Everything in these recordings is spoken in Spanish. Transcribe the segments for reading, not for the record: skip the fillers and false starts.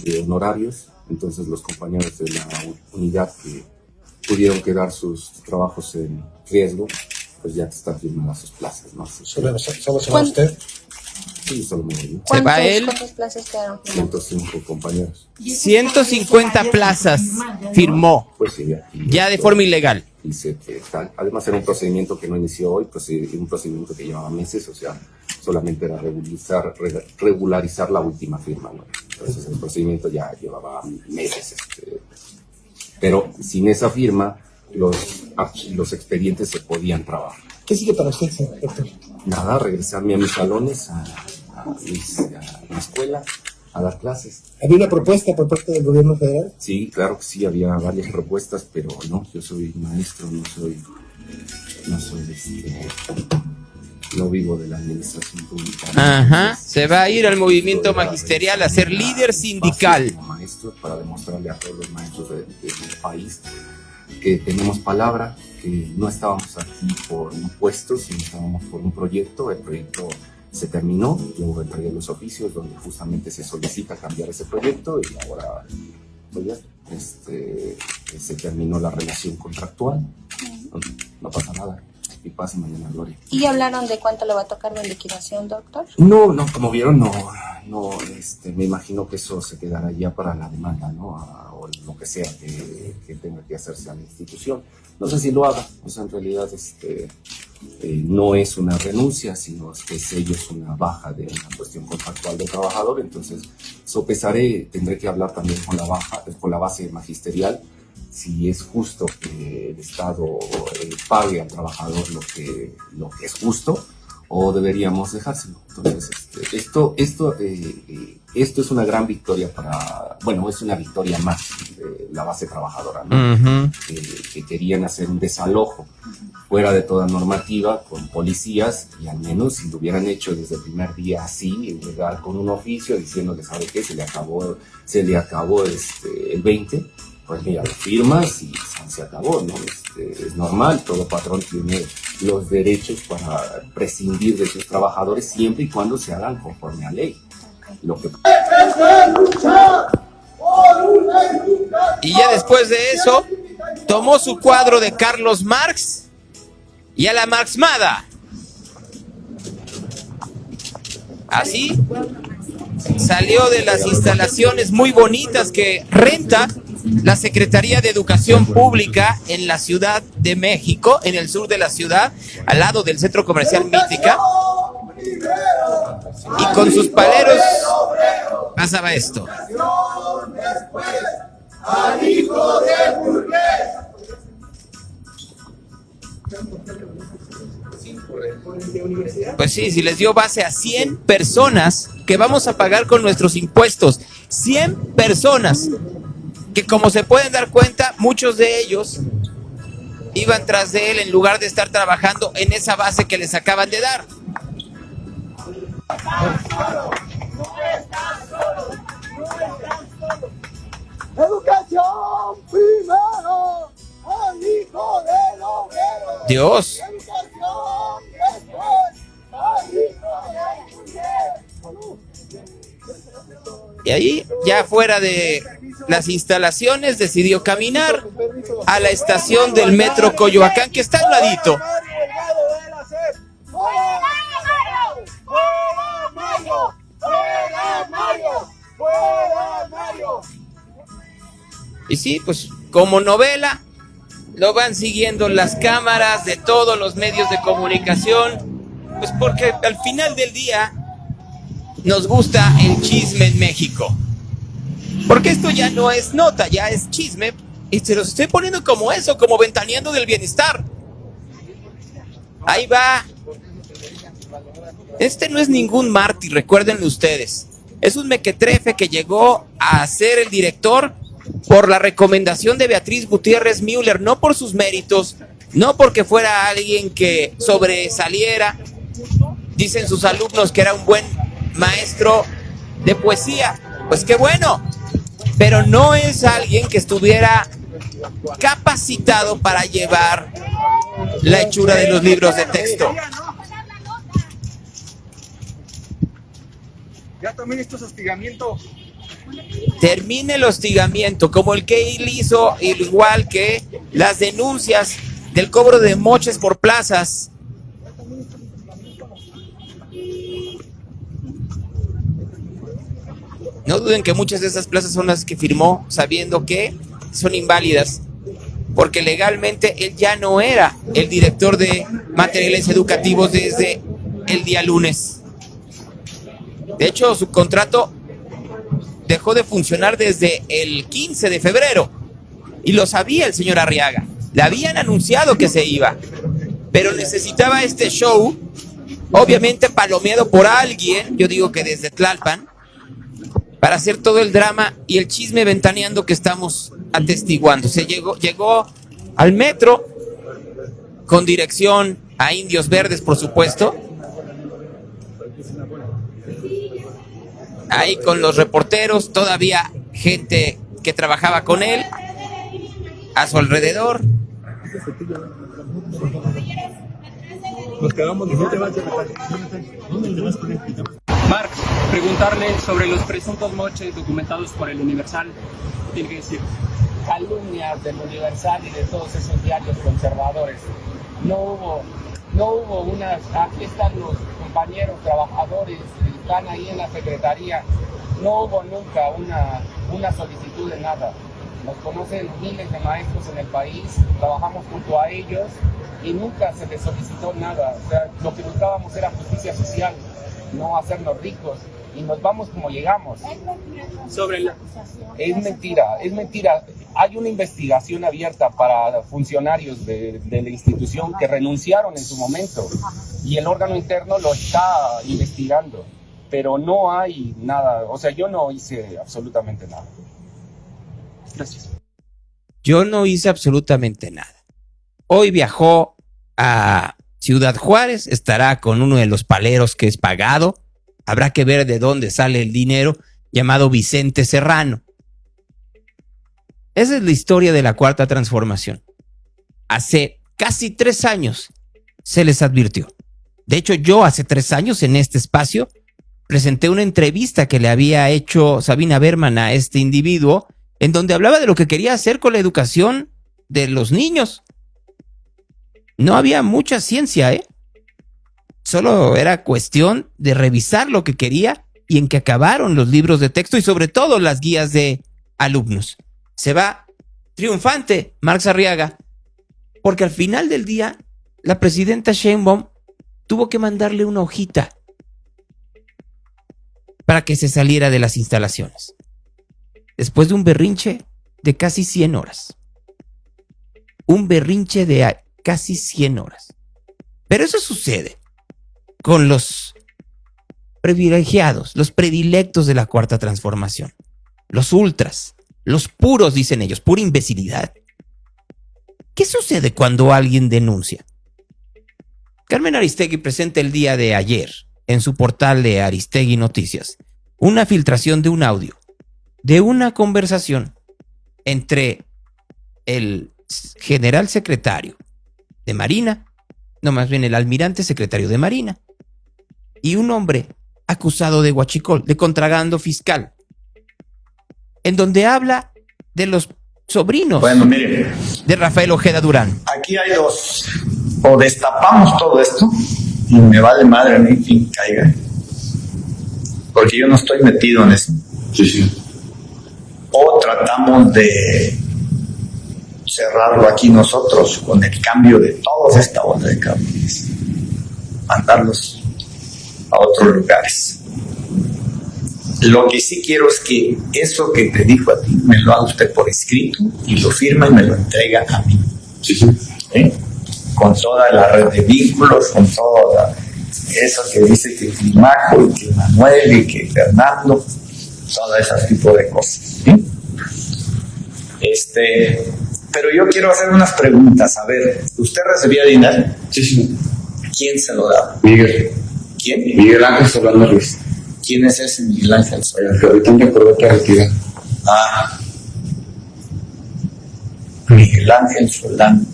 de honorarios. Entonces los compañeros de la unidad que pudieron quedar sus trabajos en riesgo, pues ya están firmadas sus plazas, ¿no? ¿Solo se va usted? Sí, solo me voy. ¿Se va él? ¿Cuántas plazas quedaron? 105 compañeros. 150 plazas firmó. Pues sí, ya de forma ilegal. Dice que tal. Además era un procedimiento que no inició hoy, pues un procedimiento que llevaba meses, o sea, solamente era regularizar la última firma, ¿no? Entonces el procedimiento ya llevaba meses. Pero sin esa firma, los expedientes se podían trabar. ¿Qué sigue para usted, señor Héctor? Nada, regresarme a mis salones, a la escuela, a dar clases. ¿Había una propuesta por parte del gobierno federal? Sí, claro que sí, había varias propuestas, pero no, yo soy maestro, no vivo de la administración pública. Ajá, se va a ir al movimiento magisterial a ser líder sindical. Como maestro, para demostrarle a todos los maestros del país que tenemos palabra, que no estábamos aquí por un puesto, sino estábamos por un proyecto. El proyecto se terminó, yo entregué los oficios donde justamente se solicita cambiar ese proyecto y ahora pues ya se terminó la relación contractual. No pasa nada. Y pasa mañana, Gloria. ¿Y hablaron de cuánto le va a tocar de liquidación, doctor? No, como vieron, no, me imagino que eso se quedará ya para la demanda, ¿no? O lo que sea que tenga que hacerse a la institución. No sé si lo haga, o sea, en realidad no es una renuncia, sino que es una baja de una cuestión contractual del trabajador. Entonces sopesaré, tendré que hablar también con la base magisterial, si es justo que el Estado pague al trabajador lo que es justo, o deberíamos dejárselo. Entonces, esto es una gran victoria es una victoria más de la base trabajadora, ¿no? Uh-huh. Que querían hacer un desalojo fuera de toda normativa con policías, y al menos si lo hubieran hecho desde el primer día así, llegar con un oficio diciéndole, ¿sabe qué? Se le acabó el 20, pues mira, lo firmas y se acabó, ¿no? Es normal, todo patrón tiene los derechos para prescindir de sus trabajadores siempre y cuando se hagan conforme a ley. Y ya después de eso, tomó su cuadro de Carlos Marx y a la marxmada. Así salió de las instalaciones muy bonitas que renta la Secretaría de Educación Pública en la Ciudad de México, en el sur de la ciudad, al lado del Centro Comercial Mítica. Y con sus paleros pasaba esto. Pues sí, si les dio base a 100 personas que vamos a pagar con nuestros impuestos. 100 personas que, como se pueden dar cuenta, muchos de ellos iban tras de él en lugar de estar trabajando en esa base que les acaban de dar. Educación primero, al hijo del obrero. Dios. Educación después, al hijo del obrero. Y ahí, ya fuera de las instalaciones, decidió caminar a la estación del metro Coyoacán, que está al ladito. Y sí, pues como novela, lo van siguiendo las cámaras de todos los medios de comunicación, pues porque al final del día nos gusta el chisme en México. Porque esto ya no es nota, ya es chisme, y se los estoy poniendo como eso, como ventaneando del bienestar. Ahí va. Este no es ningún mártir, recuérdenlo ustedes. Es un mequetrefe que llegó a ser el director por la recomendación de Beatriz Gutiérrez Müller, no por sus méritos, no porque fuera alguien que sobresaliera. Dicen sus alumnos que era un buen maestro de poesía. Pues qué bueno, pero no es alguien que estuviera capacitado para llevar la hechura de los libros de texto. Ya también esto es hostigamiento. termine el hostigamiento, como el que él hizo, igual que las denuncias del cobro de moches por plazas. No duden que muchas de esas plazas son las que firmó sabiendo que son inválidas, porque legalmente él ya no era el director de materiales educativos desde el día lunes. De hecho, su contrato dejó de funcionar desde el 15 de febrero y lo sabía el señor Arriaga. Le habían anunciado que se iba, pero necesitaba este show, obviamente palomeado por alguien, yo digo que desde Tlalpan, para hacer todo el drama y el chisme ventaneando que estamos atestiguando. Se llegó al metro con dirección a Indios Verdes, por supuesto. Ahí con los reporteros, todavía gente que trabajaba con él a su alrededor. Marc, preguntarle sobre los presuntos moches documentados por el Universal. Tiene que decir. Calumnias del Universal y de todos esos diarios conservadores. No hubo unas, aquí están los compañeros trabajadores, están ahí en la secretaría, no hubo nunca una solicitud de nada. Nos conocen miles de maestros en el país, trabajamos junto a ellos y nunca se les solicitó nada. O sea, lo que buscábamos era justicia social, no hacernos ricos, y nos vamos como llegamos. Es mentira. Hay una investigación abierta para funcionarios de la institución que renunciaron en su momento y el órgano interno lo está investigando, pero no hay nada. O sea, yo no hice absolutamente nada. Gracias. Yo no hice absolutamente nada. Hoy viajó a Ciudad Juárez, estará con uno de los paleros que es pagado. Habrá que ver de dónde sale el dinero, llamado Vicente Serrano. Esa es la historia de la Cuarta Transformación. Hace casi 3 años se les advirtió. De hecho, yo hace 3 años en este espacio presenté una entrevista que le había hecho Sabina Berman a este individuo, en donde hablaba de lo que quería hacer con la educación de los niños. No había mucha ciencia, Solo era cuestión de revisar lo que quería y en que acabaron los libros de texto y sobre todo las guías de alumnos. Se va triunfante Marx Arriaga, porque al final del día la presidenta Sheinbaum tuvo que mandarle una hojita para que se saliera de las instalaciones. Después de un berrinche de casi 100 horas. Un berrinche de casi 100 horas. Pero eso sucede con los privilegiados, los predilectos de la Cuarta Transformación. Los ultras, los puros, dicen ellos, pura imbecilidad. ¿Qué sucede cuando alguien denuncia? Carmen Aristegui presenta el día de ayer, en su portal de Aristegui Noticias, una filtración de un audio, de una conversación entre el general secretario de Marina, no, más bien el almirante secretario de Marina, y un hombre acusado de huachicol, de contrabando fiscal, en donde habla de los sobrinos de Rafael Ojeda Durán. Aquí hay dos: o destapamos todo esto y me vale madre a mí quien caiga, porque yo no estoy metido en eso. Sí. O tratamos de cerrarlo aquí nosotros con el cambio de toda esta ola de cabrones, mandarlos a otros lugares. Lo que sí quiero es que eso que te dijo a ti me lo haga usted por escrito y lo firma y me lo entrega a mí. Sí. Con toda la red de vínculos, con toda eso que dice que Climaco y que Manuel y que Fernando, todo ese tipo de cosas. ¿Sí? Pero yo quiero hacer unas preguntas. A ver, ¿usted recibía dinero? Sí. ¿Quién se lo daba? Miguel. ¿Quién? Miguel Ángel Solano Ruiz. ¿Quién es ese Miguel Ángel Solano? El ahorita me acordé que retira. Miguel Ángel Solano.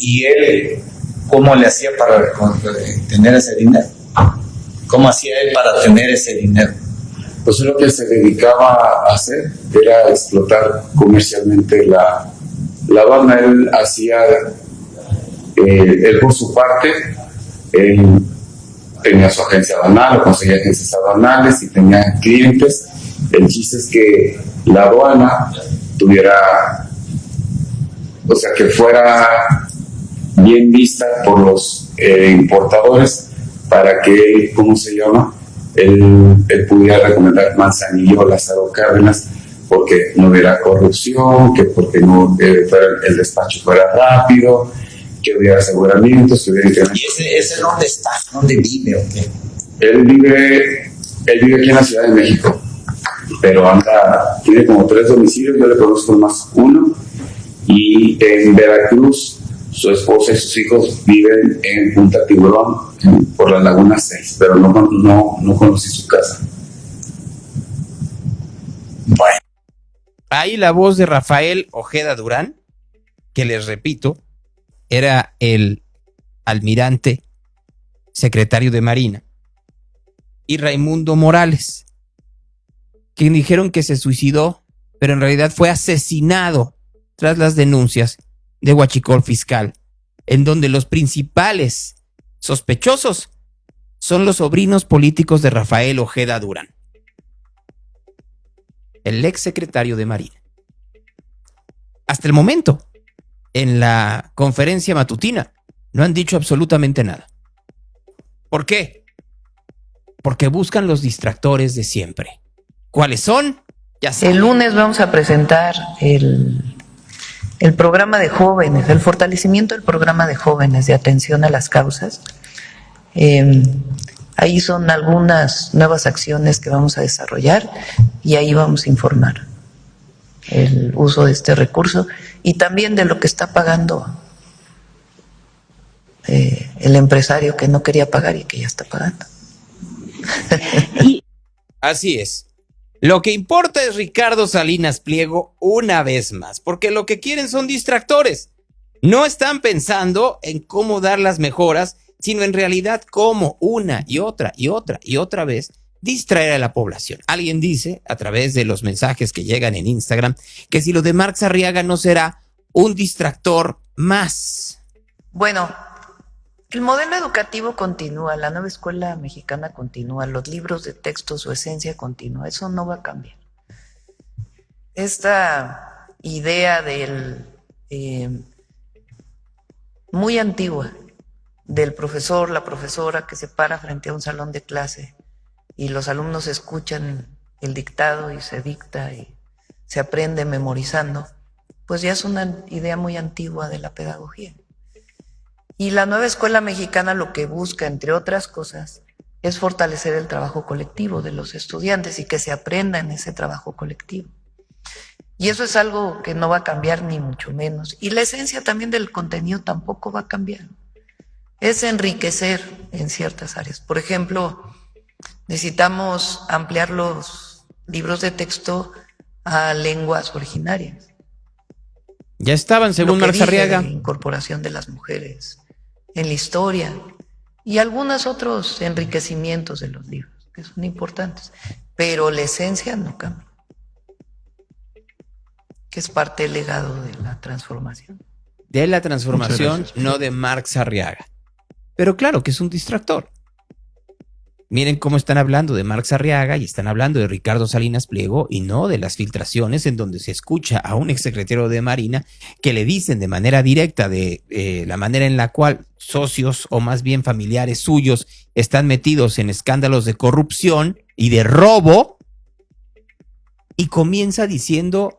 ¿Y él cómo le hacía para tener ese dinero? ¿Cómo hacía él para tener ese dinero? Pues lo que se dedicaba a hacer era explotar comercialmente la aduana. Él hacía, él por su parte, él tenía su agencia aduanal o conseguía agencias aduanales y tenía clientes. El chiste es que la aduana tuviera, o sea, que fuera bien vista por los importadores para que él, ¿cómo se llama? Él pudiera recomendar Manzanillo, Lázaro Cárdenas, porque no hubiera corrupción, que porque no el despacho fuera rápido, que hubiera aseguramientos, que hubiera incrementos. ¿Y ese dónde está? ¿Dónde vive o qué? Él vive aquí en la Ciudad de México, pero tiene como 3 domicilios, yo le conozco más uno, y en Veracruz su esposa y sus hijos viven en Punta Tiburón, por la Laguna 6, pero no conocí su casa. Bueno. Ahí la voz de Rafael Ojeda Durán, que les repito, era el almirante secretario de Marina, y Raimundo Morales, quien dijeron que se suicidó, pero en realidad fue asesinado tras las denuncias de Huachicol Fiscal, en donde los principales sospechosos son los sobrinos políticos de Rafael Ojeda Durán, el ex secretario de Marina. Hasta el momento, en la conferencia matutina, no han dicho absolutamente nada. ¿Por qué? Porque buscan los distractores de siempre. ¿Cuáles son? Ya saben. El lunes vamos a presentar el programa de jóvenes, el fortalecimiento del programa de jóvenes de atención a las causas. Ahí son algunas nuevas acciones que vamos a desarrollar y ahí vamos a informar el uso de este recurso y también de lo que está pagando el empresario que no quería pagar y que ya está pagando. Así es. Lo que importa es Ricardo Salinas Pliego una vez más, porque lo que quieren son distractores. No están pensando en cómo dar las mejoras, sino en realidad cómo una y otra vez distraer a la población. Alguien dice, a través de los mensajes que llegan en Instagram, que si lo de Marx Arriaga no será un distractor más. Bueno, el modelo educativo continúa, la nueva escuela mexicana continúa, los libros de texto, su esencia continúa, eso no va a cambiar. Esta idea muy antigua del profesor, la profesora que se para frente a un salón de clase y los alumnos escuchan el dictado y se dicta y se aprende memorizando, pues ya es una idea muy antigua de la pedagogía. Y la nueva escuela mexicana lo que busca, entre otras cosas, es fortalecer el trabajo colectivo de los estudiantes y que se aprenda en ese trabajo colectivo. Y eso es algo que no va a cambiar ni mucho menos. Y la esencia también del contenido tampoco va a cambiar. Es enriquecer en ciertas áreas. Por ejemplo, necesitamos ampliar los libros de texto a lenguas originarias. Ya estaban, según Marx Arriaga. La incorporación de las mujeres en la historia y algunos otros enriquecimientos de los libros que son importantes, pero la esencia no cambia, que es parte del legado de la transformación. De la transformación, no de Marx Arriaga. Pero claro que es un distractor. Miren cómo están hablando de Marx Arriaga y están hablando de Ricardo Salinas Pliego y no de las filtraciones en donde se escucha a un exsecretario de Marina que le dicen de manera directa de la manera en la cual socios o más bien familiares suyos están metidos en escándalos de corrupción y de robo, y comienza diciendo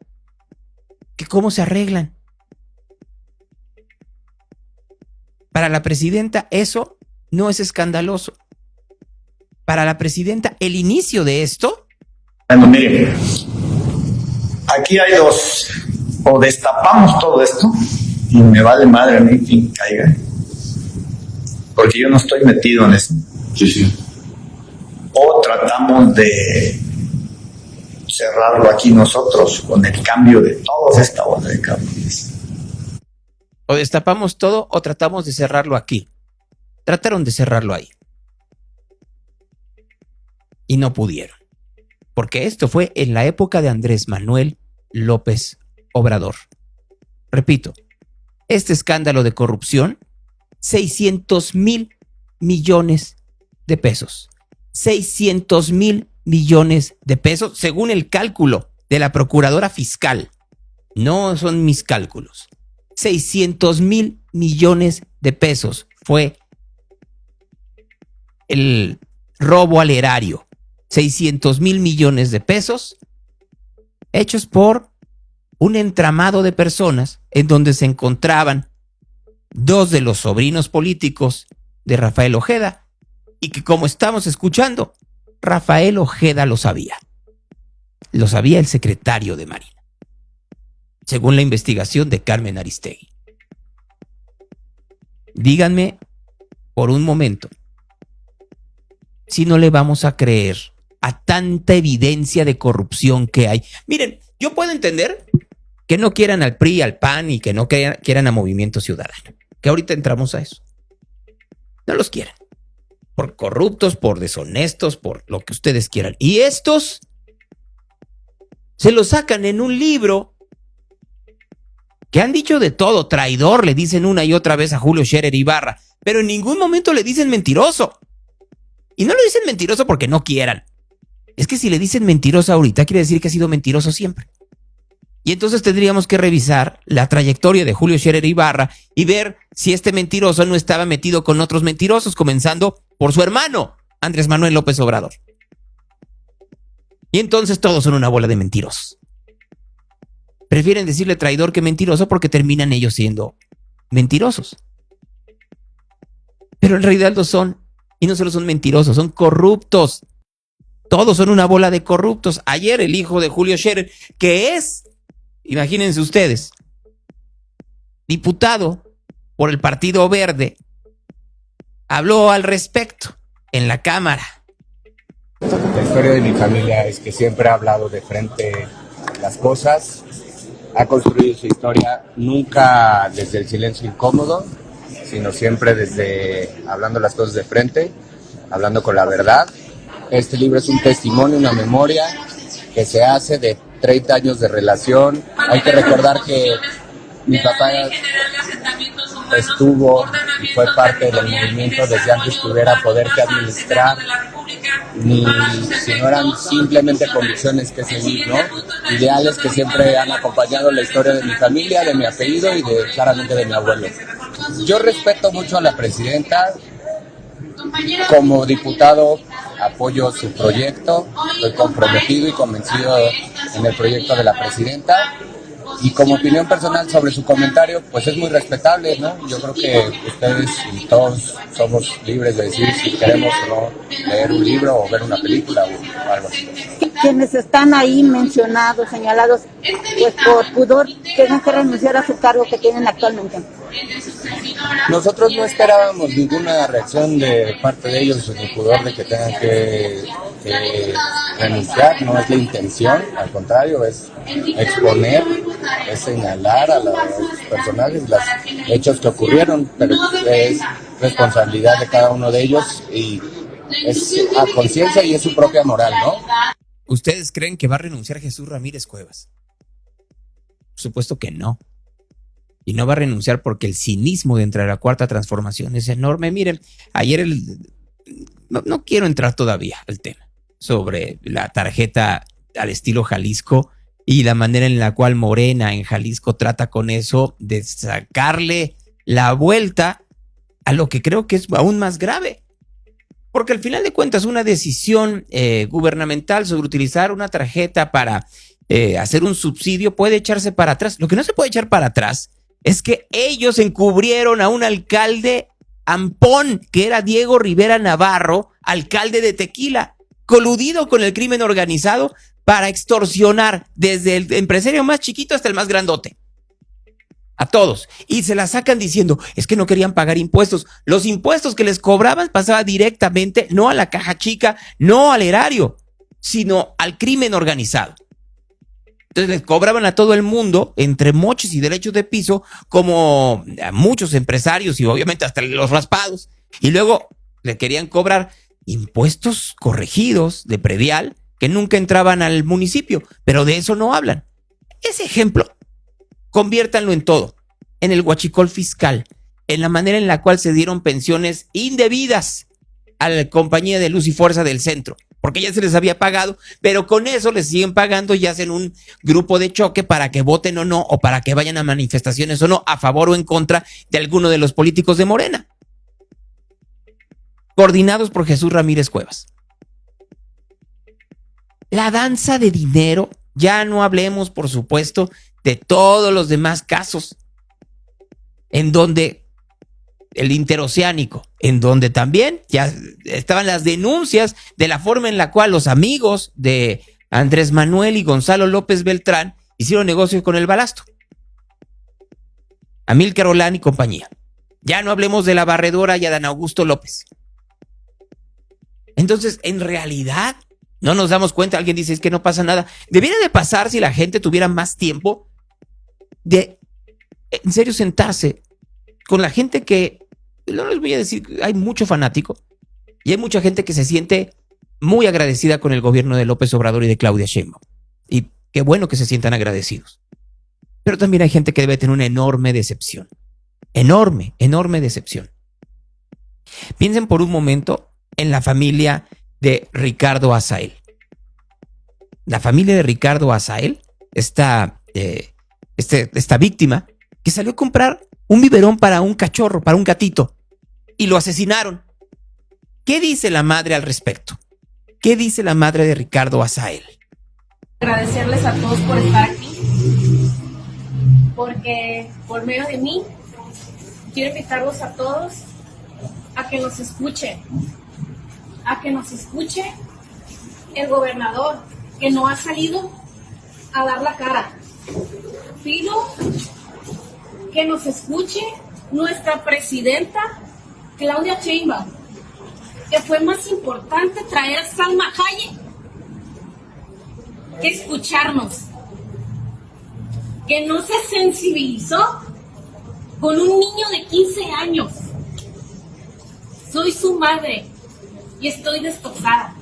que cómo se arreglan. Para la presidenta eso no es escandaloso. Para la presidenta, el inicio de esto. Bueno, miren, aquí hay dos. O destapamos todo esto y me vale madre a mí quien caiga. Porque yo no estoy metido en eso. Sí. O tratamos de cerrarlo aquí nosotros con el cambio de toda esta ola de cabrones. O destapamos todo o tratamos de cerrarlo aquí. Trataron de cerrarlo ahí. Y no pudieron. porque esto fue en la época de Andrés Manuel López Obrador. Repito, este escándalo de corrupción, 600,000 millones de pesos. 600,000 millones de pesos, según el cálculo de la procuradora fiscal. No son mis cálculos. 600,000 millones de pesos fue el robo al erario. 600,000 millones de pesos hechos por un entramado de personas en donde se encontraban dos de los sobrinos políticos de Rafael Ojeda y que, como estamos escuchando, Rafael Ojeda lo sabía. Lo sabía el secretario de Marina, según la investigación de Carmen Aristegui. Díganme por un momento si no le vamos a creer a tanta evidencia de corrupción que hay. Miren, yo puedo entender que no quieran al PRI, al PAN y que no quieran a Movimiento Ciudadano, que ahorita entramos a eso. No los quieren. Por corruptos, por deshonestos, por lo que ustedes quieran. Y estos se lo sacan en un libro que han dicho de todo. Traidor, le dicen una y otra vez a Julio Scherer Ibarra, pero en ningún momento le dicen mentiroso. Y no le dicen mentiroso porque no quieran. Es que si le dicen mentiroso ahorita, quiere decir que ha sido mentiroso siempre. Y entonces tendríamos que revisar la trayectoria de Julio Scherer Ibarra y ver si este mentiroso no estaba metido con otros mentirosos, comenzando por su hermano, Andrés Manuel López Obrador. Y entonces todos son una bola de mentirosos. Prefieren decirle traidor que mentiroso porque terminan ellos siendo mentirosos. Pero en realidad lo son. Y no solo son mentirosos, son corruptos. Todos son una bola de corruptos. Ayer el hijo de Julio Scherer, que es, imagínense ustedes, diputado por el Partido Verde, habló al respecto en la Cámara. La historia de mi familia es que siempre ha hablado de frente las cosas, ha construido su historia nunca desde el silencio incómodo, sino siempre desde hablando las cosas de frente, hablando con la verdad. Este libro es un testimonio, una memoria que se hace de 30 años de relación. Hay que recordar que mi papá estuvo y fue parte del movimiento desde antes que hubiera poder que administrar, ni si no eran simplemente convicciones que seguir, ¿no? Ideales que siempre han acompañado la historia de mi familia, de mi apellido y claramente de mi abuelo. Yo respeto mucho a la presidenta. Como diputado apoyo su proyecto, estoy comprometido y convencido en el proyecto de la presidenta. Y como opinión personal sobre su comentario, pues es muy respetable, ¿no? Yo creo que ustedes y todos somos libres de decir si queremos o no leer un libro o ver una película o algo así. Quienes están ahí mencionados, señalados, pues por pudor, tienen que renunciar a su cargo que tienen actualmente. Nosotros no esperábamos ninguna reacción de parte de ellos, ni pudor de que tengan que renunciar, no es la intención, al contrario, es exponer, es señalar a los personajes, los hechos que ocurrieron, pero es responsabilidad de cada uno de ellos y es a conciencia y es su propia moral, ¿no? ¿Ustedes creen que va a renunciar Jesús Ramírez Cuevas? Por supuesto que no. Y no va a renunciar porque el cinismo dentro de la Cuarta Transformación es enorme. Miren, ayer no quiero entrar todavía al tema sobre la tarjeta al estilo Jalisco y la manera en la cual Morena en Jalisco trata con eso de sacarle la vuelta a lo que creo que es aún más grave. Porque al final de cuentas una decisión gubernamental sobre utilizar una tarjeta para hacer un subsidio puede echarse para atrás. Lo que no se puede echar para atrás es que ellos encubrieron a un alcalde ampón, que era Diego Rivera Navarro, alcalde de Tequila, coludido con el crimen organizado para extorsionar desde el empresario más chiquito hasta el más grandote. A todos. Y se la sacan diciendo, es que no querían pagar impuestos. Los impuestos que les cobraban pasaban directamente, no a la caja chica, no al erario, sino al crimen organizado. Entonces les cobraban a todo el mundo, entre moches y derechos de piso, como a muchos empresarios y obviamente hasta los raspados. Y luego le querían cobrar impuestos corregidos de predial que nunca entraban al municipio, pero de eso no hablan. Ese ejemplo, conviértanlo en todo, en el huachicol fiscal, en la manera en la cual se dieron pensiones indebidas a la compañía de luz y fuerza del centro, porque ya se les había pagado, pero con eso les siguen pagando y hacen un grupo de choque para que voten o no, o para que vayan a manifestaciones o no, a favor o en contra de alguno de los políticos de Morena, coordinados por Jesús Ramírez Cuevas. La danza de dinero, ya no hablemos, por supuesto, de todos los demás casos, en donde el interoceánico, en donde también ya estaban las denuncias de la forma en la cual los amigos de Andrés Manuel y Gonzalo López Beltrán hicieron negocio con el balasto. Amílcar Olán y compañía. Ya no hablemos de la barredora y Adán Augusto López. Entonces, en realidad, no nos damos cuenta. Alguien dice, es que no pasa nada. Debería de pasar si la gente tuviera más tiempo de, en serio, sentarse con la gente que, no les voy a decir, hay mucho fanático y hay mucha gente que se siente muy agradecida con el gobierno de López Obrador y de Claudia Sheinbaum. Y qué bueno que se sientan agradecidos. Pero también hay gente que debe tener una enorme decepción. Enorme, enorme decepción. Piensen por un momento en la familia de Ricardo Azael. La familia de Ricardo Azael, esta víctima, que salió a comprar un biberón para un cachorro, para un gatito, y lo asesinaron. ¿Qué dice la madre al respecto? ¿Qué dice la madre de Ricardo Azael? Agradecerles a todos por estar aquí, porque por medio de mí quiero invitarlos a todos a que nos escuchen, el gobernador que no ha salido a dar la cara. Pido que nos escuche nuestra presidenta Claudia Sheinbaum, que fue más importante traer a Salma Hayek que escucharnos, que no se sensibilizó con un niño de 15 años. Soy su madre y estoy destrozada.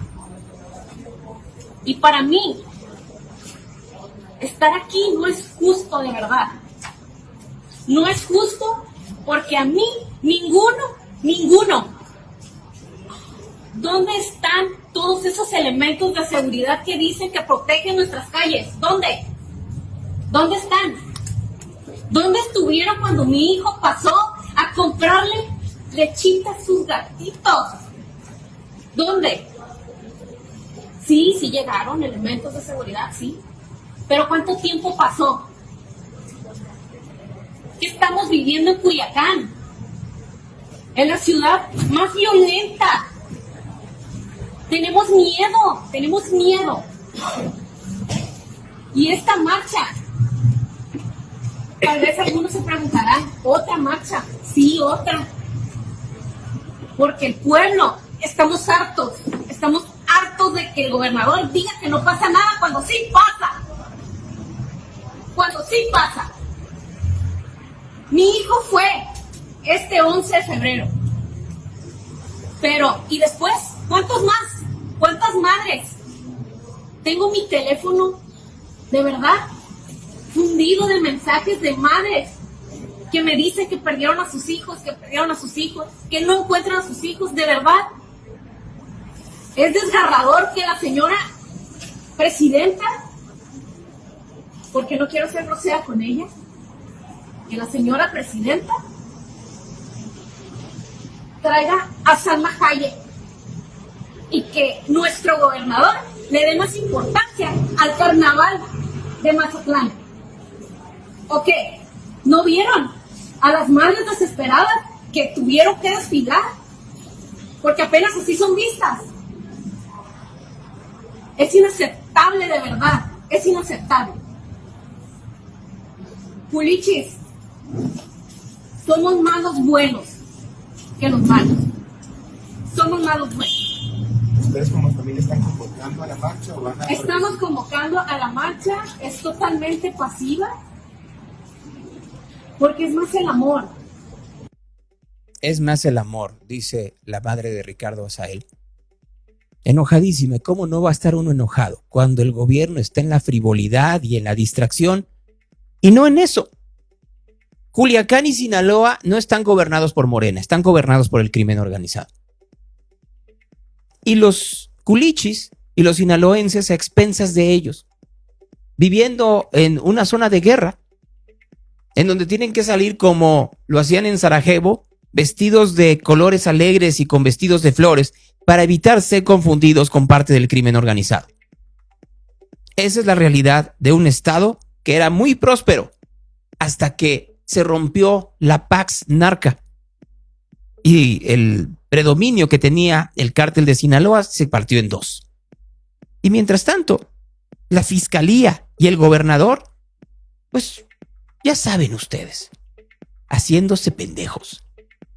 Y para mí, estar aquí no es justo, de verdad. No es justo porque a mí, ninguno. ¿Dónde están todos esos elementos de seguridad que dicen que protegen nuestras calles? ¿Dónde? ¿Dónde están? ¿Dónde estuvieron cuando mi hijo pasó a comprarle lechita a sus gatitos? ¿Dónde? Sí llegaron elementos de seguridad, sí. Pero ¿cuánto tiempo pasó? ¿Qué estamos viviendo en Culiacán? En la ciudad más violenta. Tenemos miedo. Y esta marcha, tal vez algunos se preguntarán, ¿otra marcha? Sí, otra. Porque el pueblo, estamos hartos de que el gobernador diga que no pasa nada cuando sí pasa. Mi hijo fue este 11 de febrero. Pero, ¿y después? ¿Cuántos más? ¿Cuántas madres? Tengo mi teléfono, de verdad, fundido de mensajes de madres que me dicen que perdieron a sus hijos, que no encuentran a sus hijos, de verdad. Es desgarrador que la señora presidenta, porque no quiero ser grosera con ella, que la señora presidenta traiga a Salma Hayek y que nuestro gobernador le dé más importancia al carnaval de Mazatlán. ¿O qué? ¿No vieron a las madres desesperadas que tuvieron que desfilar? Porque apenas así son vistas. Es inaceptable, de verdad, es inaceptable. Pulichis, somos más los buenos que los malos. Somos más los buenos. ¿Ustedes como familia están convocando a la marcha o van a...? Estamos convocando a la marcha, es totalmente pasiva, porque es más el amor. Es más el amor, dice la madre de Ricardo Azael. enojadísima. ¿Cómo no va a estar uno enojado cuando el gobierno está en la frivolidad y en la distracción? Y no en eso. Culiacán y Sinaloa no están gobernados por Morena, están gobernados por el crimen organizado. Y los culichis y los sinaloenses a expensas de ellos, viviendo en una zona de guerra, en donde tienen que salir como lo hacían en Sarajevo, vestidos de colores alegres y con vestidos de flores, para evitar ser confundidos con parte del crimen organizado. Esa es la realidad de un estado que era muy próspero, hasta que se rompió la Pax Narca y el predominio que tenía el cártel de Sinaloa se partió en dos. Y mientras tanto, la fiscalía y el gobernador, pues ya saben ustedes, haciéndose pendejos.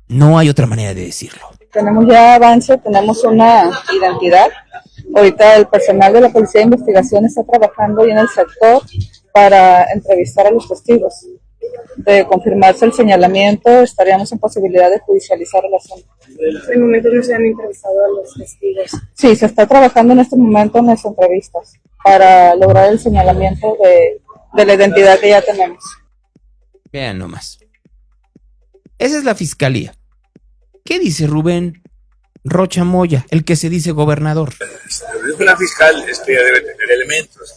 No hay otra manera de decirlo. Tenemos ya avance, tenemos una identidad. Ahorita el personal de la Policía de Investigación está trabajando ahí en el sector para entrevistar a los testigos. De confirmarse el señalamiento, estaríamos en posibilidad de judicializar el asunto. ¿En el momento no se han entrevistado a los testigos? Sí, se está trabajando en este momento en las entrevistas para lograr el señalamiento de la identidad que ya tenemos. Vean nomás. Esa es la fiscalía. ¿Qué dice Rubén Rocha Moya, el que se dice gobernador? Lo que dijo la fiscal es que ella debe tener elementos.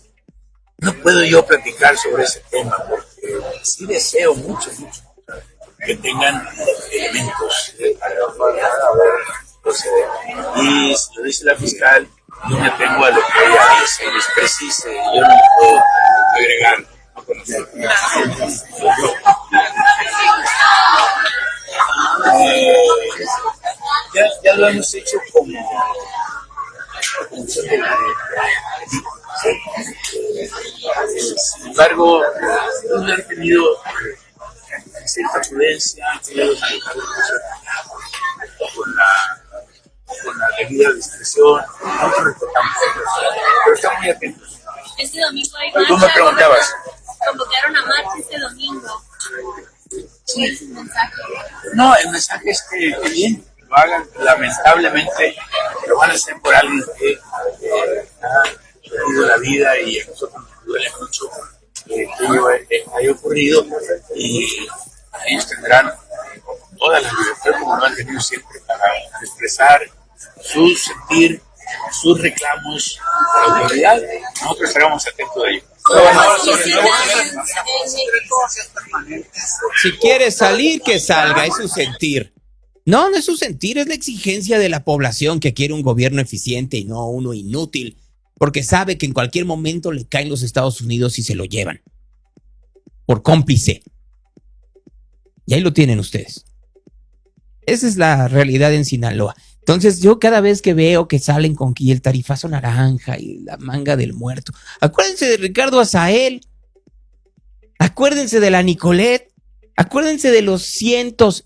No puedo yo platicar sobre ese tema porque sí deseo mucho que tengan elementos para proceder. Y si lo dice la fiscal, yo me atengo a lo que ella dice, les precise, yo no puedo agregar, no conozco. Ya lo hemos hecho como atención de la sin embargo, no han tenido cierta prudencia, han tenido con la debida discreción. Nosotros respetamos, pero estamos muy atentos. Este domingo hay marcha. Tú me preguntabas. Convocaron a marcha este domingo. ¿Cuál es el mensaje? No, el mensaje es que bien lo hagan. Lamentablemente lo van a hacer por alguien que ha perdido la vida y a nosotros nos duele mucho que ello haya ocurrido, y ellos tendrán toda la libertad, como lo han tenido siempre, para expresar su sentir, sus reclamos a la autoridad. Nosotros estaremos atentos a ello. Si quiere salir, que salga, es su sentir. No es su sentir, es la exigencia de la población que quiere un gobierno eficiente y no uno inútil, porque sabe que en cualquier momento le caen los Estados Unidos y se lo llevan por cómplice. Y ahí lo tienen ustedes. Esa es la realidad en Sinaloa. Entonces yo cada vez que veo que salen con el tarifazo naranja y la manga del muerto, acuérdense de Ricardo Azael, acuérdense de la Nicolet, acuérdense de los cientos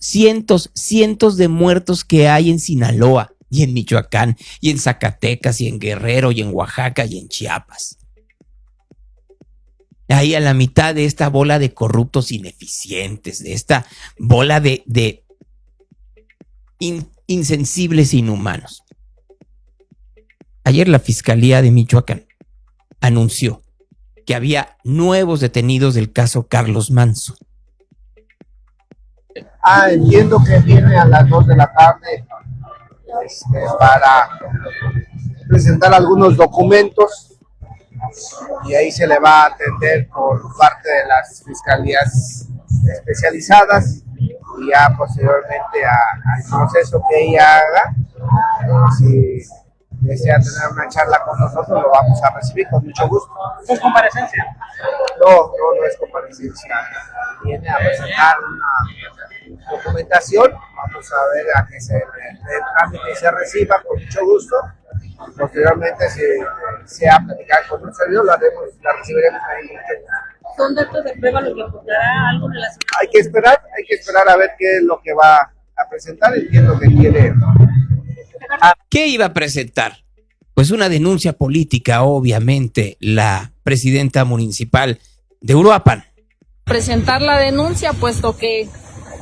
de muertos que hay en Sinaloa y en Michoacán y en Zacatecas y en Guerrero y en Oaxaca y en Chiapas. Ahí a la mitad de esta bola de corruptos ineficientes, de esta bola de insensibles e inhumanos. Ayer la Fiscalía de Michoacán anunció que había nuevos detenidos del caso Carlos Manso. Entiendo que viene a las 2 de la tarde para presentar algunos documentos y ahí se le va a atender por parte de las fiscalías especializadas y ya posteriormente al proceso que ella haga. Si desea tener una charla con nosotros, lo vamos a recibir con mucho gusto. ¿Es comparecencia? No es comparecencia. Viene a presentar una documentación, vamos a ver a que se trámite y se reciba con mucho gusto. Posteriormente, si desea platicar con un servidor, la recibiremos ahí. ¿Son datos de prueba lo que aportará algo relacionado? Hay que esperar a ver qué es lo que va a presentar. Entiendo que quiere. ¿Qué iba a presentar? Pues una denuncia política, obviamente, la presidenta municipal de Uruapan. Presentar la denuncia, puesto que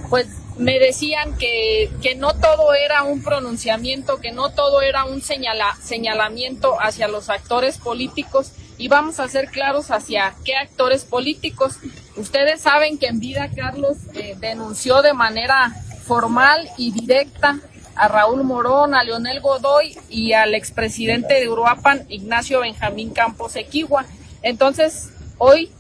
pues me decían que no todo era un pronunciamiento, que no todo era un señalamiento hacia los actores políticos, y vamos a ser claros hacia qué actores políticos. Ustedes saben que en vida Carlos denunció de manera formal y directa a Raúl Morón, a Leonel Godoy y al expresidente de Uruapan, Ignacio Benjamín Campos Equigua. Entonces, hoy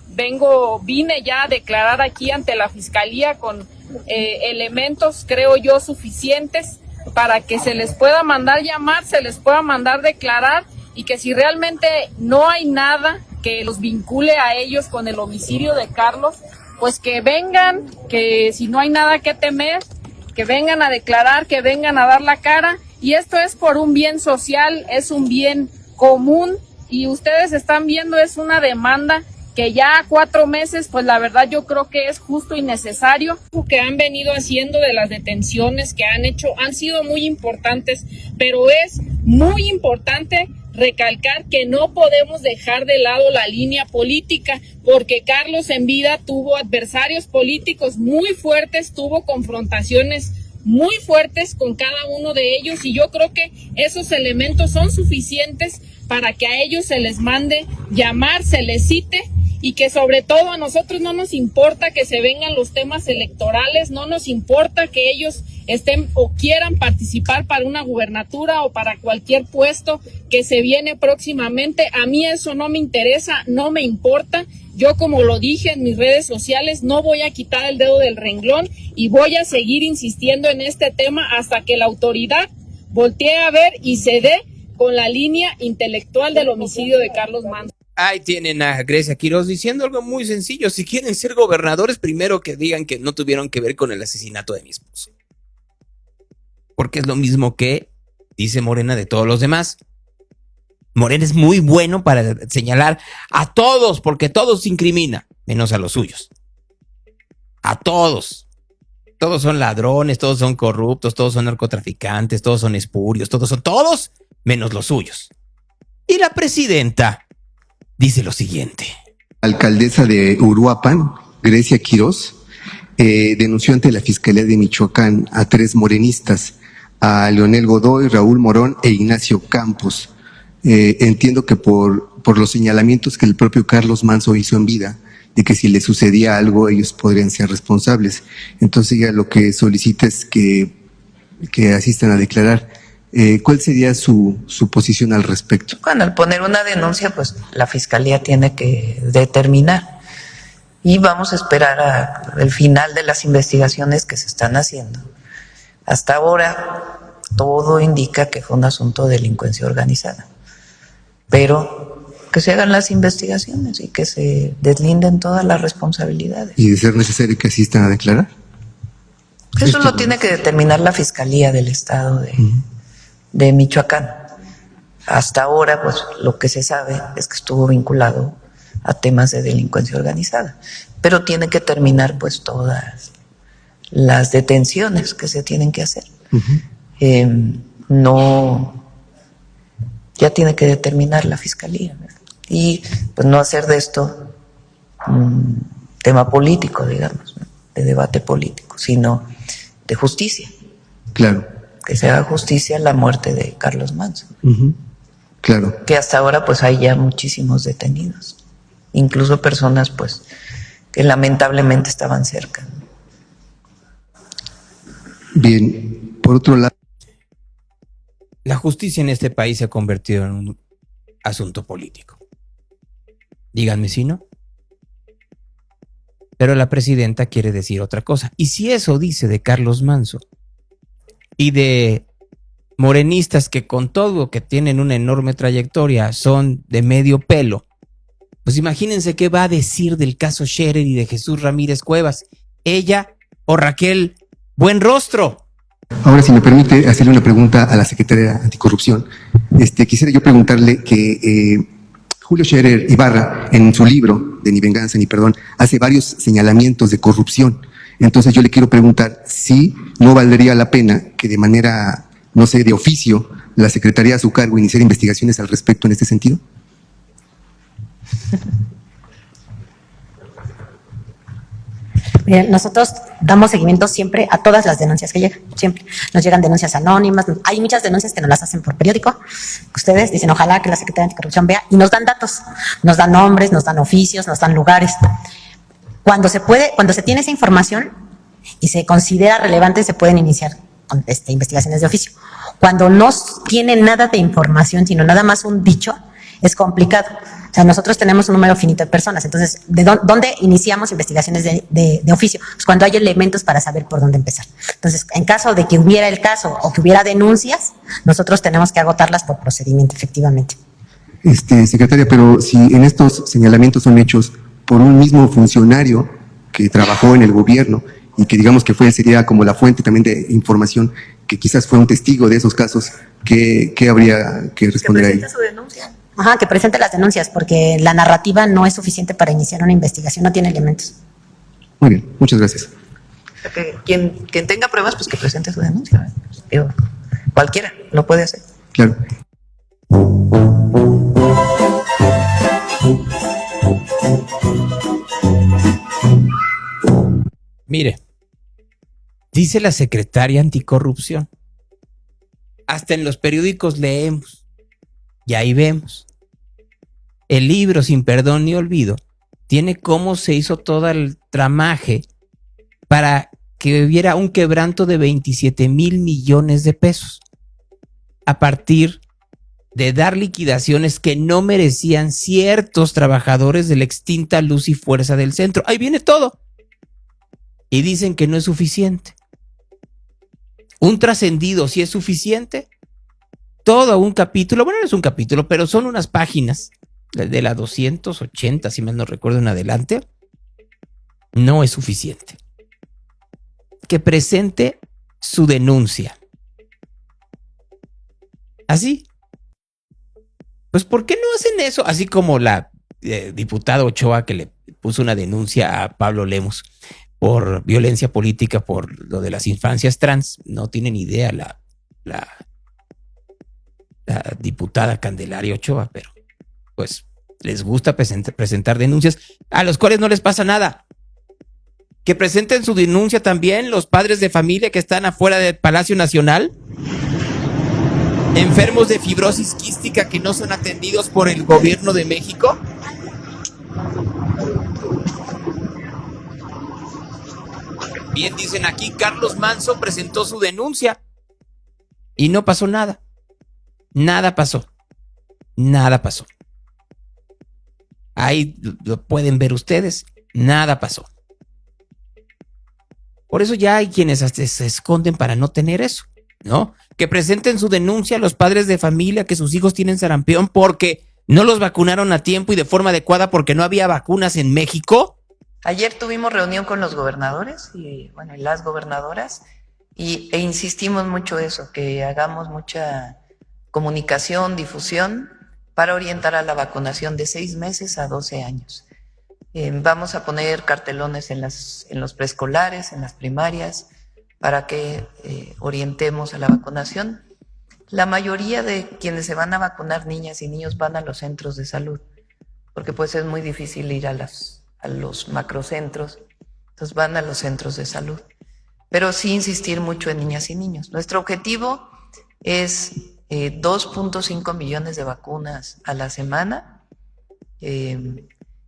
vine ya a declarar aquí ante la Fiscalía con elementos, creo yo, suficientes para que se les pueda mandar llamar, se les pueda mandar declarar, y que si realmente no hay nada que los vincule a ellos con el homicidio de Carlos, pues que vengan, que si no hay nada que temer, que vengan a declarar, que vengan a dar la cara, y esto es por un bien social, es un bien común, y ustedes están viendo, es una demanda que ya a 4 meses, pues la verdad yo creo que es justo y necesario. Lo que han venido haciendo de las detenciones que han hecho han sido muy importantes, pero es muy importante recalcar que no podemos dejar de lado la línea política, porque Carlos en vida tuvo adversarios políticos muy fuertes, tuvo confrontaciones muy fuertes con cada uno de ellos, y yo creo que esos elementos son suficientes para que a ellos se les mande llamar, se les cite, y que sobre todo a nosotros no nos importa que se vengan los temas electorales, no nos importa que ellos estén o quieran participar para una gubernatura o para cualquier puesto que se viene próximamente. A mí eso no me interesa, no me importa. Yo, como lo dije en mis redes sociales, no voy a quitar el dedo del renglón y voy a seguir insistiendo en este tema hasta que la autoridad voltee a ver y se dé con la línea intelectual del homicidio de Carlos Manso. Ahí tienen a Grecia Quiroz diciendo algo muy sencillo: si quieren ser gobernadores, primero que digan que no tuvieron que ver con el asesinato de mi esposo. Porque es lo mismo que dice Morena de todos los demás. Morena es muy bueno para señalar a todos, porque todos incrimina, menos a los suyos. A todos. Todos son ladrones, todos son corruptos, todos son narcotraficantes, todos son espurios, todos, menos los suyos. Y la presidenta dice lo siguiente. Alcaldesa de Uruapan, Grecia Quiroz, denunció ante la Fiscalía de Michoacán a 3 morenistas, a Leonel Godoy, Raúl Morón e Ignacio Campos. Entiendo que por los señalamientos que el propio Carlos Manso hizo en vida, de que si le sucedía algo ellos podrían ser responsables. Entonces ella lo que solicita es que asistan a declarar. ¿Cuál sería su posición al respecto? Bueno, al poner una denuncia, pues la Fiscalía tiene que determinar, y vamos a esperar el final de las investigaciones que se están haciendo. Hasta ahora todo indica que fue un asunto de delincuencia organizada, pero que se hagan las investigaciones y que se deslinden todas las responsabilidades. ¿Y de ser necesario que asistan a declarar? Eso lo tiene que determinar la Fiscalía del Estado de Michoacán. Hasta ahora, pues lo que se sabe es que estuvo vinculado a temas de delincuencia organizada, pero tiene que terminar pues todas las detenciones que se tienen que hacer. Ya tiene que determinar la Fiscalía, ¿verdad? Y pues no hacer de esto un tema político, digamos, ¿no?, de debate político, sino de justicia. Claro. Que se haga justicia a la muerte de Carlos Manso. Claro. Que hasta ahora pues hay ya muchísimos detenidos, incluso personas pues que lamentablemente estaban cerca. Bien, por otro lado, la justicia en este país se ha convertido en un asunto político. Díganme si no. Pero la presidenta quiere decir otra cosa. Y si eso dice de Carlos Manso y de morenistas que con todo que tienen una enorme trayectoria son de medio pelo, pues imagínense qué va a decir del caso Scherer y de Jesús Ramírez Cuevas, ella o Raquel Buenrostro. ahora si me permite hacerle una pregunta a la secretaria Anticorrupción. Quisiera yo preguntarle que Julio Scherer Ibarra, en su libro de Ni Venganza ni Perdón, hace varios señalamientos de corrupción. Entonces yo le quiero preguntar si no valdría la pena que de manera, no sé, de oficio, la Secretaría a su cargo iniciara investigaciones al respecto en este sentido. Nosotros damos seguimiento siempre a todas las denuncias que llegan, siempre. Nos llegan denuncias anónimas, hay muchas denuncias que nos las hacen por periódico. Ustedes dicen, ojalá que la Secretaría de Anticorrupción vea, y nos dan datos, nos dan nombres, nos dan oficios, nos dan lugares. Cuando se tiene esa información y se considera relevante, se pueden iniciar investigaciones de oficio. Cuando no tiene nada de información, sino nada más un dicho, es complicado. O sea, nosotros tenemos un número finito de personas. Entonces, ¿dónde iniciamos investigaciones de oficio? Pues cuando hay elementos para saber por dónde empezar. Entonces, en caso de que hubiera el caso o que hubiera denuncias, nosotros tenemos que agotarlas por procedimiento, efectivamente. Secretaria, pero si en estos señalamientos son hechos por un mismo funcionario que trabajó en el gobierno y que digamos que sería como la fuente también de información, que quizás fue un testigo de esos casos, ¿qué habría que responder ahí? Que presente su denuncia. Ajá, que presente las denuncias, porque la narrativa no es suficiente para iniciar una investigación, no tiene elementos. Muy bien, muchas gracias. Quien tenga pruebas, pues que presente su denuncia. Digo, cualquiera lo puede hacer. Claro. Mire, dice la secretaria anticorrupción. Hasta en los periódicos leemos y ahí vemos. El libro Sin Perdón ni Olvido tiene cómo se hizo todo el tramaje para que hubiera un quebranto de 27,000 millones de pesos a partir de dar liquidaciones que no merecían ciertos trabajadores de la extinta Luz y Fuerza del Centro. Ahí viene todo. Y dicen que no es suficiente. Un trascendido, si es suficiente, todo un capítulo, bueno, no es un capítulo, pero son unas páginas de la 280, si mal no recuerdo en adelante, no es suficiente. Que presente su denuncia. ¿Así? Pues ¿por qué no hacen eso? Así como la diputada Ochoa que le puso una denuncia a Pablo Lemus por violencia política por lo de las infancias trans. No tienen idea la diputada Candelaria Ochoa, pero pues les gusta presentar denuncias a los cuales no les pasa nada. Que presenten su denuncia también los padres de familia que están afuera del Palacio Nacional, enfermos de fibrosis quística que no son atendidos por el gobierno de México. Bien dicen aquí, Carlos Manso presentó su denuncia y no pasó nada. Nada pasó. Nada pasó. Ahí lo pueden ver ustedes. Nada pasó. Por eso ya hay quienes hasta se esconden para no tener eso, ¿no? Que presenten su denuncia a los padres de familia que sus hijos tienen sarampión porque no los vacunaron a tiempo y de forma adecuada porque no había vacunas en México. Ayer tuvimos reunión con los gobernadores y las gobernadoras e insistimos mucho eso, que hagamos mucha comunicación, difusión para orientar a la vacunación de 6 meses a 12 años. Vamos a poner cartelones en los preescolares, en las primarias, para que orientemos a la vacunación. La mayoría de quienes se van a vacunar, niñas y niños, van a los centros de salud, porque pues es muy difícil ir a los macrocentros, entonces van a los centros de salud. Pero sí insistir mucho en niñas y niños. Nuestro objetivo es 2.5 millones de vacunas a la semana,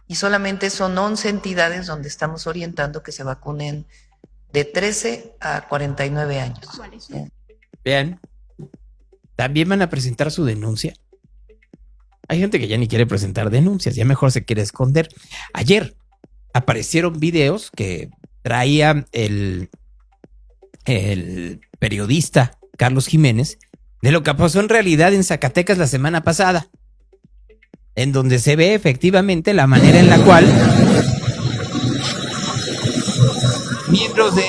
y solamente son 11 entidades donde estamos orientando que se vacunen de 13 a 49 años. Vean, también van a presentar su denuncia. Hay gente que ya ni quiere presentar denuncias, ya mejor se quiere esconder. Ayer aparecieron videos que traía el periodista Carlos Jiménez de lo que pasó en realidad en Zacatecas la semana pasada, en donde se ve efectivamente la manera en la cual miembros de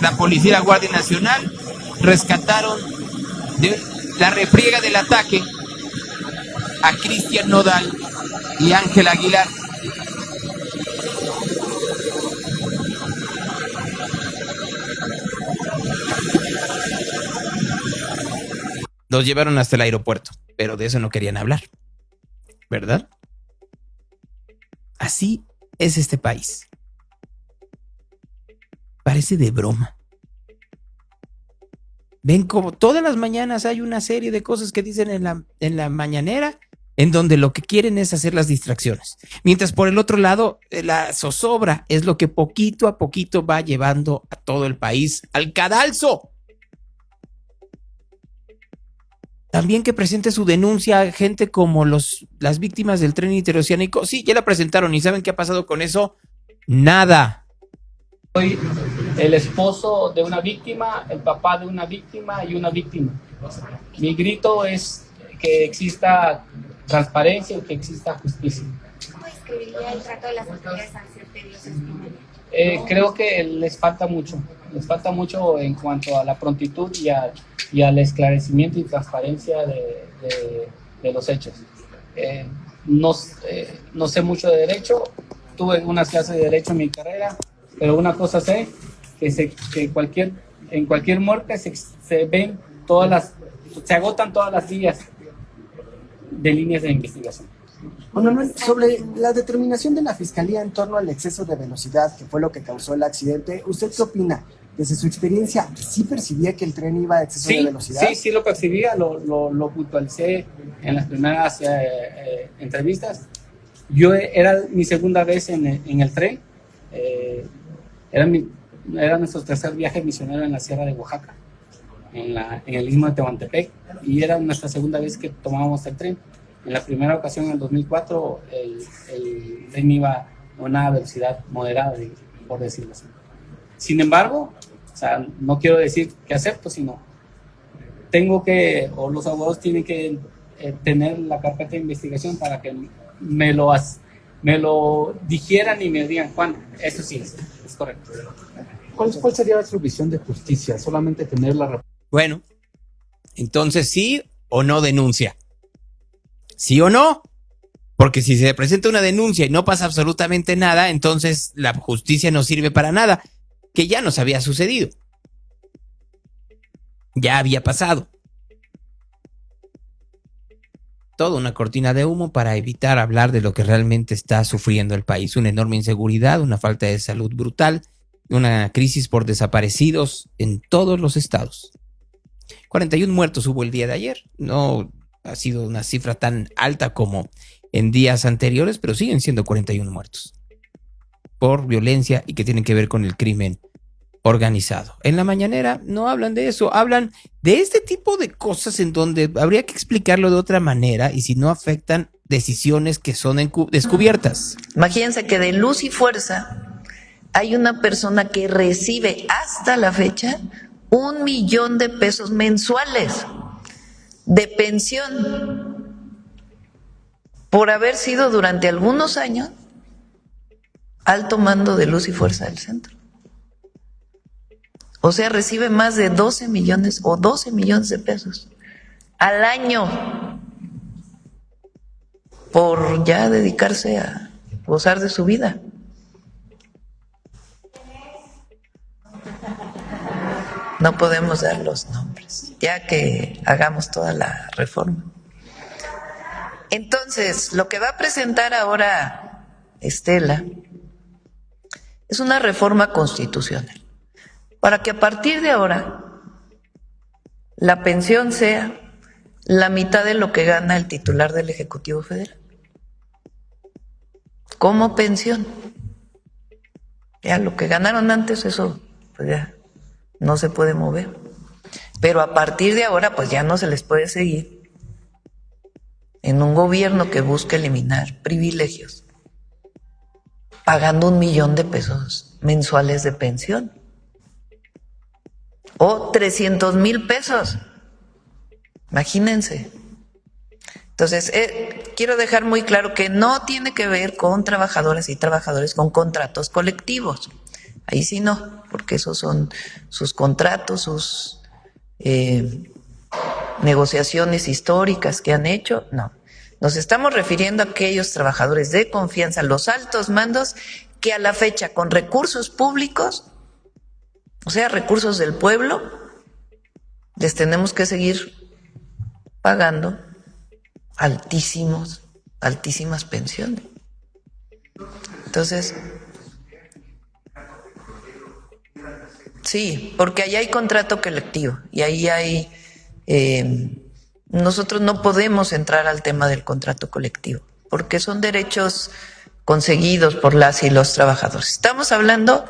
la Policía y la Guardia Nacional rescataron de la refriega del ataque a Cristian Nodal y Ángel Aguilar. Los llevaron hasta el aeropuerto, pero de eso no querían hablar, ¿verdad? Así es este país. Parece de broma. Ven como todas las mañanas hay una serie de cosas que dicen en la mañanera en donde lo que quieren es hacer las distracciones. Mientras por el otro lado, la zozobra es lo que poquito a poquito va llevando a todo el país al cadalso. También que presente su denuncia a gente como las víctimas del tren interoceánico. Sí, ya la presentaron y ¿saben qué ha pasado con eso? Nada. Soy el esposo de una víctima, el papá de una víctima y una víctima. Mi grito es que exista transparencia y que exista justicia. ¿Cómo describiría el trato de las autoridades ante los testimonios? Creo que les falta mucho en cuanto a la prontitud y al esclarecimiento y transparencia de los hechos. No sé mucho de derecho, tuve unas clases de derecho en mi carrera, pero una cosa sé, que en cualquier muerte se agotan todas las vías de líneas de investigación. Bueno, Manuel, sobre la determinación de la Fiscalía en torno al exceso de velocidad, que fue lo que causó el accidente, ¿usted qué opina? Desde su experiencia, ¿sí percibía que el tren iba a exceso de velocidad? Sí lo percibía, lo puntualicé en las primeras entrevistas. Era mi segunda vez en el tren, era nuestro tercer viaje misionero en la Sierra de Oaxaca, en el istmo de Tehuantepec, y era nuestra segunda vez que tomábamos el tren. En la primera ocasión, en el 2004, el tren iba a una velocidad moderada, por decirlo así. Sin embargo, no quiero decir que acepto, sino los abogados tienen que tener la carpeta de investigación para que me lo digieran y me digan cuándo. Eso sí es correcto. ¿Cuál sería su visión de justicia? Solamente tener la... Bueno, entonces sí o no denuncia. ¿Sí o no? Porque si se presenta una denuncia y no pasa absolutamente nada, entonces la justicia no sirve para nada, que ya nos había sucedido. Ya había pasado. Toda una cortina de humo para evitar hablar de lo que realmente está sufriendo el país. Una enorme inseguridad, una falta de salud brutal, una crisis por desaparecidos en todos los estados. 41 muertos hubo el día de ayer. No ha sido una cifra tan alta como en días anteriores, pero siguen siendo 41 muertos por violencia y que tienen que ver con el crimen organizado. En la mañanera no hablan de eso, hablan de este tipo de cosas en donde habría que explicarlo de otra manera y si no afectan decisiones que son descubiertas. Imagínense que de Luz y Fuerza hay una persona que recibe hasta la fecha 1 millón de pesos mensuales de pensión por haber sido durante algunos años alto mando de Luz y Fuerza del Centro. O sea, recibe más de 12 millones o 12 millones de pesos al año por ya dedicarse a gozar de su vida. No podemos dar los nombres, ya que hagamos toda la reforma. Entonces, lo que va a presentar ahora Estela es una reforma constitucional, para que a partir de ahora la pensión sea la mitad de lo que gana el titular del Ejecutivo Federal. Como pensión. Ya lo que ganaron antes, eso pues ya no se puede mover. Pero a partir de ahora, pues ya no se les puede seguir en un gobierno que busca eliminar privilegios, pagando 1 millón de pesos mensuales de pensión. O 300,000 pesos. Imagínense. Entonces, quiero dejar muy claro que no tiene que ver con trabajadoras y trabajadores con contratos colectivos. Ahí sí no, porque esos son sus contratos, sus negociaciones históricas que han hecho. No, nos estamos refiriendo a aquellos trabajadores de confianza, los altos mandos, que a la fecha con recursos públicos, o sea, recursos del pueblo, les tenemos que seguir pagando altísimas pensiones. Entonces, Sí, porque ahí hay contrato colectivo y ahí hay... nosotros no podemos entrar al tema del contrato colectivo porque son derechos conseguidos por las y los trabajadores. Estamos hablando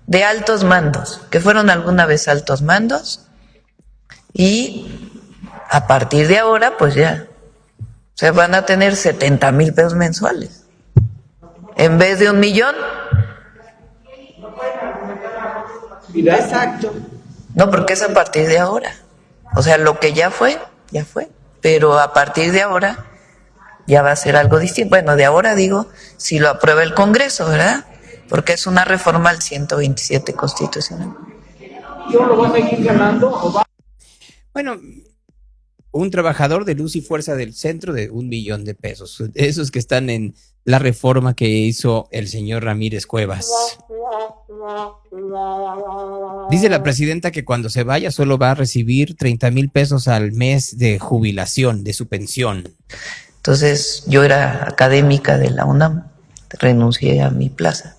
de altos mandos, que fueron alguna vez altos mandos y a partir de ahora pues ya se van a tener 70,000 pesos mensuales en vez de 1,000,000. Exacto. No, porque es a partir de ahora. O sea, lo que ya fue, pero a partir de ahora ya va a ser algo distinto. Bueno, de ahora digo, si lo aprueba el Congreso, ¿verdad? Porque es una reforma al 127 constitucional. ¿Yo lo voy a seguir ganando o va? Bueno, un trabajador de luz y fuerza del centro de 1,000,000 de pesos. Esos que están en la reforma que hizo el señor Ramírez Cuevas. Dice la presidenta que cuando se vaya solo va a recibir 30,000 pesos al mes de jubilación, de su pensión. Entonces, yo era académica de la UNAM, renuncié a mi plaza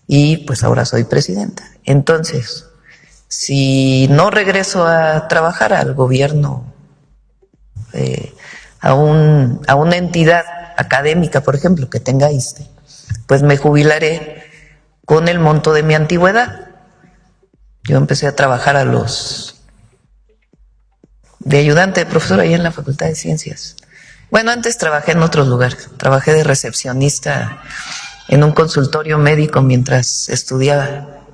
y pues ahora soy presidenta. Entonces, si no regreso a trabajar al gobierno, a una entidad académica, por ejemplo, que tenga ISSSTE, pues me jubilaré con el monto de mi antigüedad. Yo empecé a trabajar de ayudante de profesor ahí en la Facultad de Ciencias. Bueno, antes trabajé en otros lugares. Trabajé de recepcionista en un consultorio médico mientras estudiaba.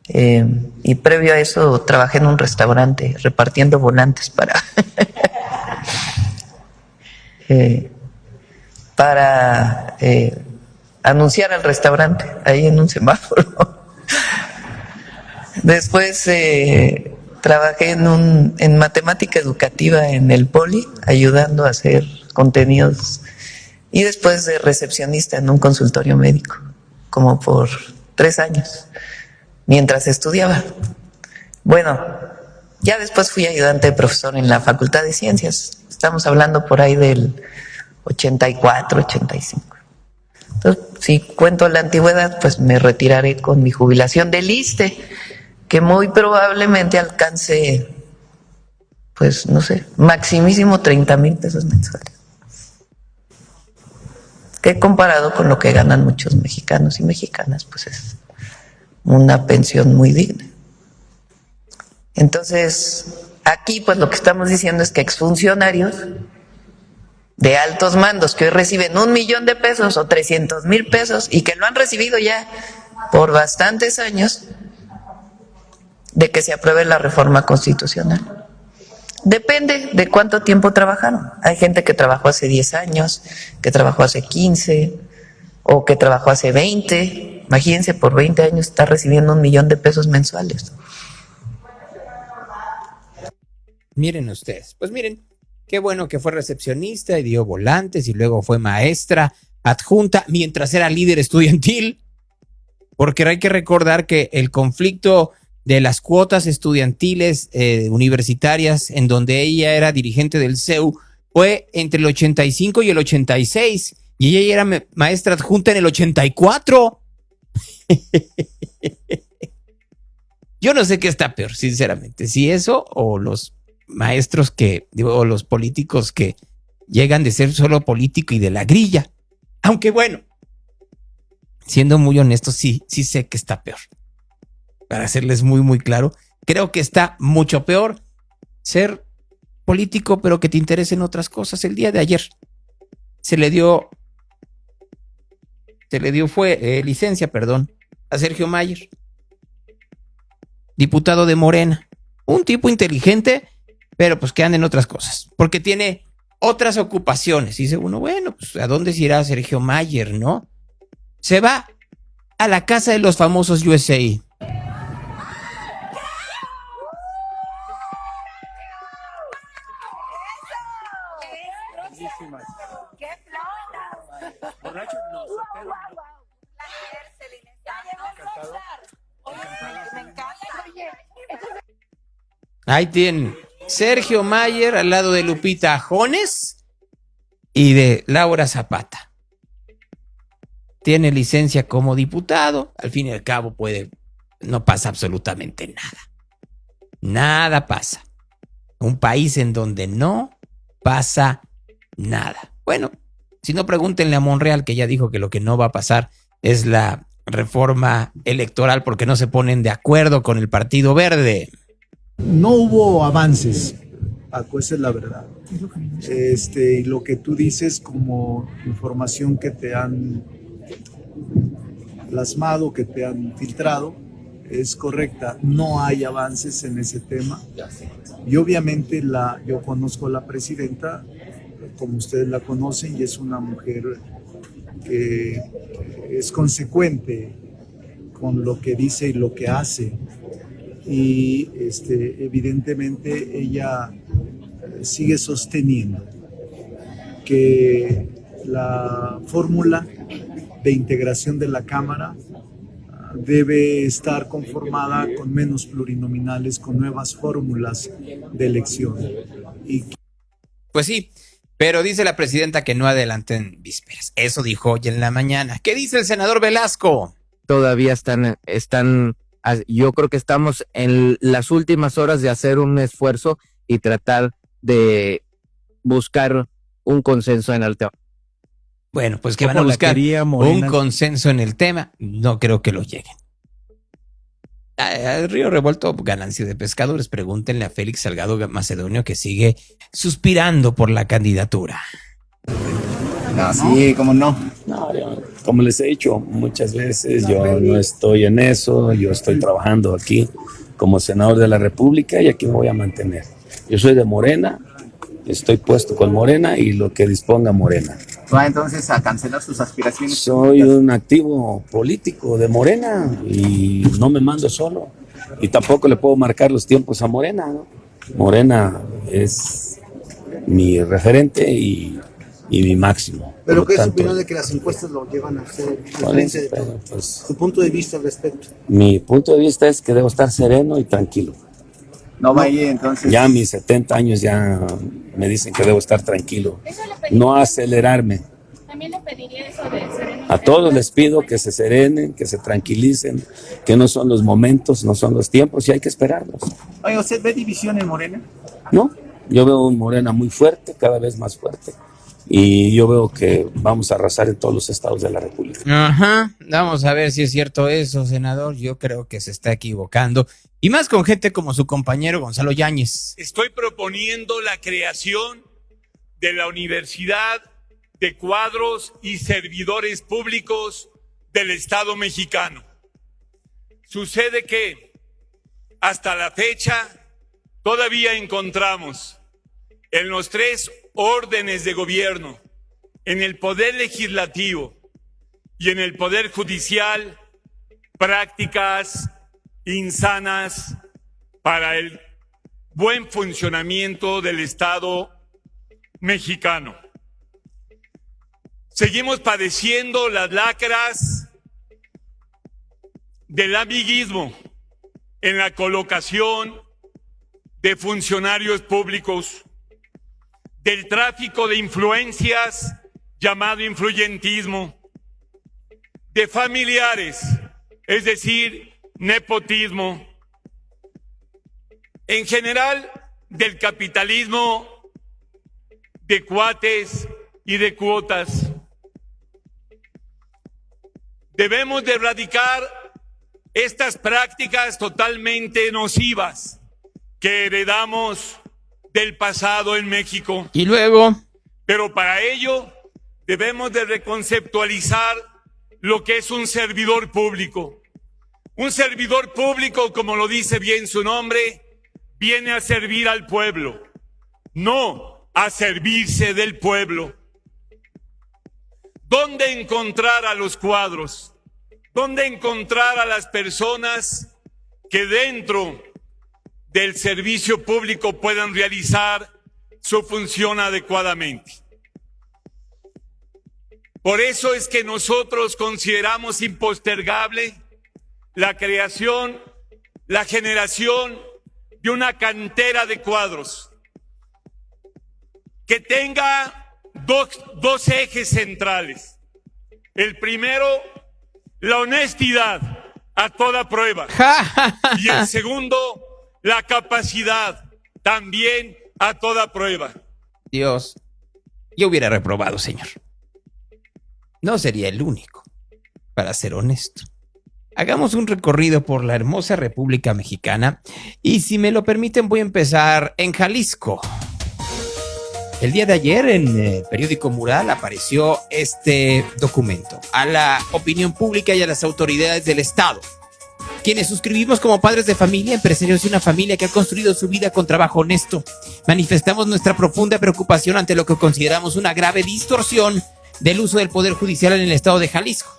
Y previo a eso trabajé en un restaurante repartiendo volantes para anunciar al restaurante ahí en un semáforo. Después trabajé en matemática educativa en el Poli, ayudando a hacer contenidos, y después de recepcionista en un consultorio médico, como por 3 años, mientras estudiaba. Bueno, ya después fui ayudante de profesor en la Facultad de Ciencias. Estamos hablando por ahí del 84, 85. Entonces, si cuento la antigüedad, pues me retiraré con mi jubilación del ISSSTE, que muy probablemente alcance, pues no sé, maximísimo 30,000 pesos mensuales. Que comparado con lo que ganan muchos mexicanos y mexicanas, pues es una pensión muy digna. Entonces, aquí pues lo que estamos diciendo es que exfuncionarios de altos mandos que hoy reciben 1,000,000 de pesos o 300,000 pesos y que lo han recibido ya por bastantes años de que se apruebe la reforma constitucional. Depende de cuánto tiempo trabajaron. Hay gente que trabajó hace 10 años, que trabajó hace 15 o que trabajó hace 20. Imagínense, por 20 años está recibiendo 1,000,000 de pesos mensuales. Miren ustedes, pues miren, qué bueno que fue recepcionista y dio volantes y luego fue maestra adjunta mientras era líder estudiantil, porque hay que recordar que el conflicto de las cuotas estudiantiles universitarias, en donde ella era dirigente del CEU, fue entre el 85 y el 86, y ella era maestra adjunta en el 84. Yo no sé qué está peor, sinceramente, si eso o los maestros o los políticos que llegan de ser solo político y de la grilla. Aunque bueno, siendo muy honesto, sí sé que está peor. Para serles muy, muy claro, creo que está mucho peor ser político, pero que te interesen otras cosas. El día de ayer se le dio licencia a Sergio Mayer, diputado de Morena, un tipo inteligente, pero pues que anda en otras cosas, porque tiene otras ocupaciones. Y dice uno, bueno, pues ¿a dónde se irá Sergio Mayer, no? Se va a la casa de los famosos USA. Ahí tienen Sergio Mayer al lado de Lupita Jones y de Laura Zapata. Tiene licencia como diputado, al fin y al cabo puede no pasa absolutamente nada. Nada pasa. Un país en donde no pasa nada. Bueno, si no, pregúntenle a Monreal, que ya dijo que lo que no va a pasar es la reforma electoral porque no se ponen de acuerdo con el Partido Verde. No hubo avances, Paco, esa es la verdad. Y lo que tú dices como información que te han plasmado, que te han filtrado, es correcta. No hay avances en ese tema. Y obviamente yo conozco a la presidenta, como ustedes la conocen, y es una mujer que es consecuente con lo que dice y lo que hace. Y evidentemente ella sigue sosteniendo que la fórmula de integración de la Cámara debe estar conformada con menos plurinominales, con nuevas fórmulas de elección. Pues sí, pero dice la presidenta que no adelanten vísperas. Eso dijo hoy en la mañana. ¿Qué dice el senador Velasco? Todavía están, yo creo que estamos en las últimas horas de hacer un esfuerzo y tratar de buscar un consenso en el tema. Bueno, pues que van a buscar un consenso en el tema. No creo que lo lleguen. Al Río Revuelto, ganancia de pescadores. Pregúntenle a Félix Salgado Macedonio, que sigue suspirando por la candidatura. No, sí, ¿cómo no? No, como les he dicho muchas veces, yo no estoy en eso. Yo estoy trabajando aquí como senador de la República y aquí me voy a mantener. Yo soy de Morena, estoy puesto con Morena y lo que disponga Morena. ¿Va entonces a cancelar sus aspiraciones? Soy un activo político de Morena y no me mando solo. Y tampoco le puedo marcar los tiempos a Morena, ¿no? Morena es mi referente y mi máximo. ¿Pero qué es su opinión de que las encuestas lo llevan a hacer diferente de todo? Pues, ¿Su punto de vista al respecto? Mi punto de vista es que debo estar sereno y tranquilo. No va ahí entonces. Ya a mis 70 años ya me dicen que debo estar tranquilo, no acelerarme. También le pediría eso de sereno. A todos les pido que se serenen, que se tranquilicen, que no son los momentos, no son los tiempos y hay que esperarlos. Oye, ¿usted ve división en Morena? No, yo veo un Morena muy fuerte, cada vez más fuerte. Y yo veo que vamos a arrasar en todos los estados de la República. Ajá, vamos a ver si es cierto eso, senador. Yo creo que se está equivocando. Y más con gente como su compañero Gonzalo Yáñez. Estoy proponiendo la creación de la Universidad de Cuadros y Servidores Públicos del Estado mexicano. Sucede que hasta la fecha todavía encontramos en los 3 órdenes de gobierno, en el Poder Legislativo y en el Poder Judicial, prácticas insanas para el buen funcionamiento del Estado mexicano. Seguimos padeciendo las lacras del amiguismo en la colocación de funcionarios públicos, del tráfico de influencias llamado influyentismo, de familiares, es decir, nepotismo, en general del capitalismo de cuates y de cuotas. Debemos de erradicar estas prácticas totalmente nocivas que heredamos del pasado en México. Y luego, pero para ello debemos de reconceptualizar lo que es un servidor público. Un servidor público, como lo dice bien su nombre, viene a servir al pueblo, no a servirse del pueblo. ¿Dónde encontrar a los cuadros? ¿Dónde encontrar a las personas que dentro del servicio público puedan realizar su función adecuadamente? Por eso es que nosotros consideramos impostergable la creación, la generación de una cantera de cuadros que tenga dos ejes centrales. El primero, la honestidad a toda prueba. Y el segundo, la capacidad, también a toda prueba. Dios, yo hubiera reprobado, señor. No sería el único, para ser honesto. Hagamos un recorrido por la hermosa República Mexicana y, si me lo permiten, voy a empezar en Jalisco. El día de ayer en el periódico Mural apareció este documento a la opinión pública y a las autoridades del Estado, quienes suscribimos como padres de familia, empresarios y una familia que ha construido su vida con trabajo honesto. Manifestamos nuestra profunda preocupación ante lo que consideramos una grave distorsión del uso del Poder Judicial en el Estado de Jalisco.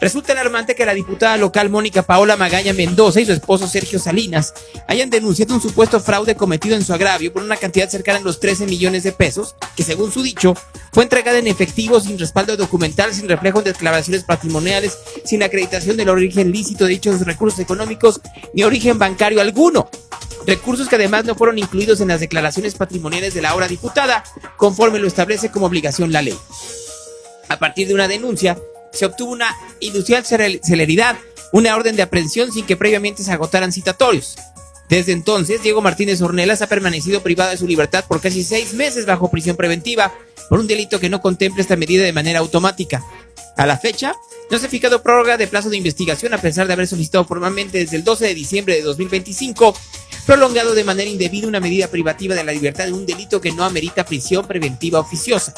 Resulta alarmante que la diputada local Mónica Paola Magaña Mendoza y su esposo Sergio Salinas hayan denunciado un supuesto fraude cometido en su agravio por una cantidad cercana a los 13 millones de pesos, que según su dicho, fue entregada en efectivo, sin respaldo documental, sin reflejo en declaraciones patrimoniales, sin acreditación del origen lícito de dichos recursos económicos, ni origen bancario alguno. Recursos que además no fueron incluidos en las declaraciones patrimoniales de la ahora diputada, conforme lo establece como obligación la ley. A partir de una denuncia, se obtuvo una inusual celeridad, una orden de aprehensión sin que previamente se agotaran citatorios. Desde entonces, Diego Martínez Ornelas ha permanecido privado de su libertad por casi 6 meses bajo prisión preventiva por un delito que no contempla esta medida de manera automática. A la fecha, no se ha fijado prórroga de plazo de investigación, a pesar de haber solicitado formalmente desde el 12 de diciembre de 2025, prolongado de manera indebida una medida privativa de la libertad de un delito que no amerita prisión preventiva oficiosa.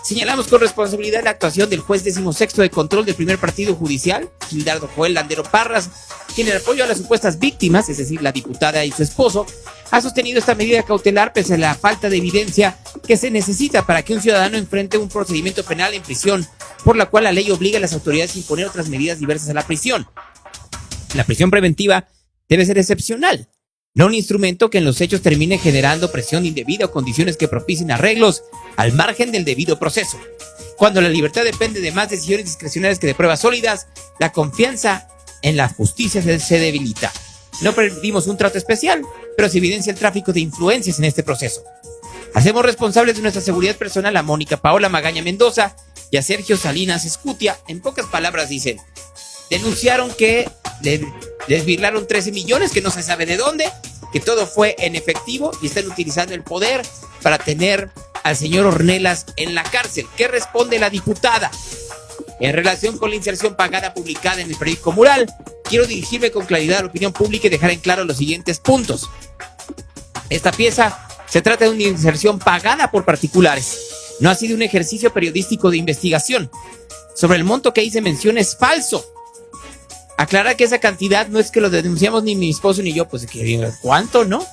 Señalamos con responsabilidad la actuación del juez 16º de control del primer partido judicial, Gildardo Joel Landero Parras, quien en apoyo a las supuestas víctimas, es decir, la diputada y su esposo, ha sostenido esta medida cautelar pese a la falta de evidencia que se necesita para que un ciudadano enfrente un procedimiento penal en prisión, por la cual la ley obliga a las autoridades a imponer otras medidas diversas a la prisión. La prisión preventiva debe ser excepcional, no un instrumento que en los hechos termine generando presión indebida o condiciones que propicien arreglos al margen del debido proceso. Cuando la libertad depende de más decisiones discrecionales que de pruebas sólidas, la confianza en la justicia se debilita. No permitimos un trato especial, pero se evidencia el tráfico de influencias en este proceso. Hacemos responsables de nuestra seguridad personal a Mónica Paola Magaña Mendoza y a Sergio Salinas Escutia. En pocas palabras dicen, denunciaron que les virlaron 13 millones que no se sabe de dónde, que todo fue en efectivo y están utilizando el poder para tener al señor Ornelas en la cárcel. ¿Qué responde la diputada? En relación con la inserción pagada publicada en el periódico Mural, quiero dirigirme con claridad a la opinión pública y dejar en claro los siguientes puntos. Esta pieza se trata de una inserción pagada por particulares. No ha sido un ejercicio periodístico de investigación. Sobre el monto que ahí se menciona es falso. Aclarar que esa cantidad no es que lo denunciamos ni mi esposo ni yo, pues ¿cuánto, no?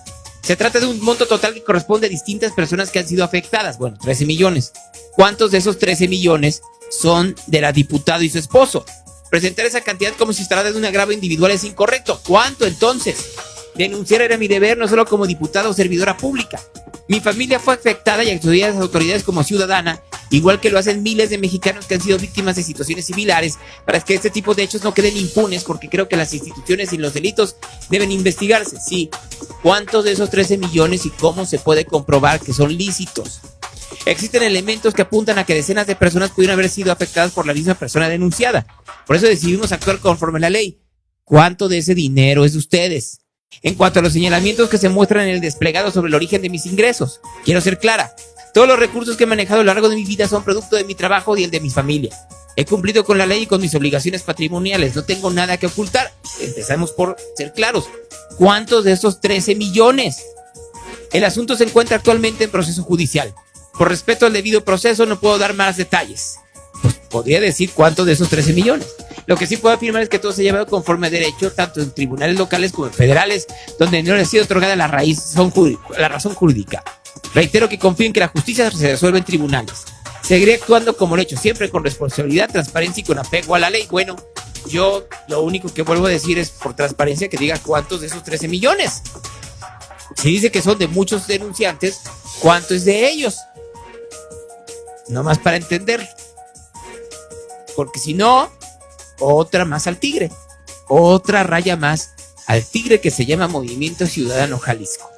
Se trata de un monto total que corresponde a distintas personas que han sido afectadas. Bueno, 13 millones. ¿Cuántos de esos 13 millones son de la diputada y su esposo? Presentar esa cantidad como si se tratara de un agravio individual es incorrecto. ¿Cuánto entonces? Denunciar era mi deber, no solo como diputada o servidora pública. Mi familia fue afectada y acudí a las autoridades como ciudadana, igual que lo hacen miles de mexicanos que han sido víctimas de situaciones similares, para que este tipo de hechos no queden impunes, porque creo que las instituciones y los delitos deben investigarse. Sí, ¿cuántos de esos 13 millones y cómo se puede comprobar que son lícitos? Existen elementos que apuntan a que decenas de personas pudieron haber sido afectadas por la misma persona denunciada. Por eso decidimos actuar conforme a la ley. ¿Cuánto de ese dinero es de ustedes? En cuanto a los señalamientos que se muestran en el desplegado sobre el origen de mis ingresos, quiero ser clara. Todos los recursos que he manejado a lo largo de mi vida son producto de mi trabajo y el de mi familia. He cumplido con la ley y con mis obligaciones patrimoniales. No tengo nada que ocultar. Empezamos por ser claros. ¿Cuántos de esos 13 millones? El asunto se encuentra actualmente en proceso judicial. Por respeto al debido proceso, no puedo dar más detalles. Pues podría decir cuántos de esos 13 millones. Lo que sí puedo afirmar es que todo se ha llevado conforme a derecho, tanto en tribunales locales como en federales, donde no le ha sido otorgada la razón jurídica. Reitero que confío en que la justicia se resuelva en tribunales. Seguiré actuando como lo he hecho siempre, con responsabilidad, transparencia y con apego a la ley. Bueno, yo lo único que vuelvo a decir es, por transparencia, que diga cuántos de esos 13 millones. Si dice que son de muchos denunciantes, ¿cuánto es de ellos? No más para entender. Porque si no, otra más al tigre. Otra raya más al tigre que se llama Movimiento Ciudadano Jalisco.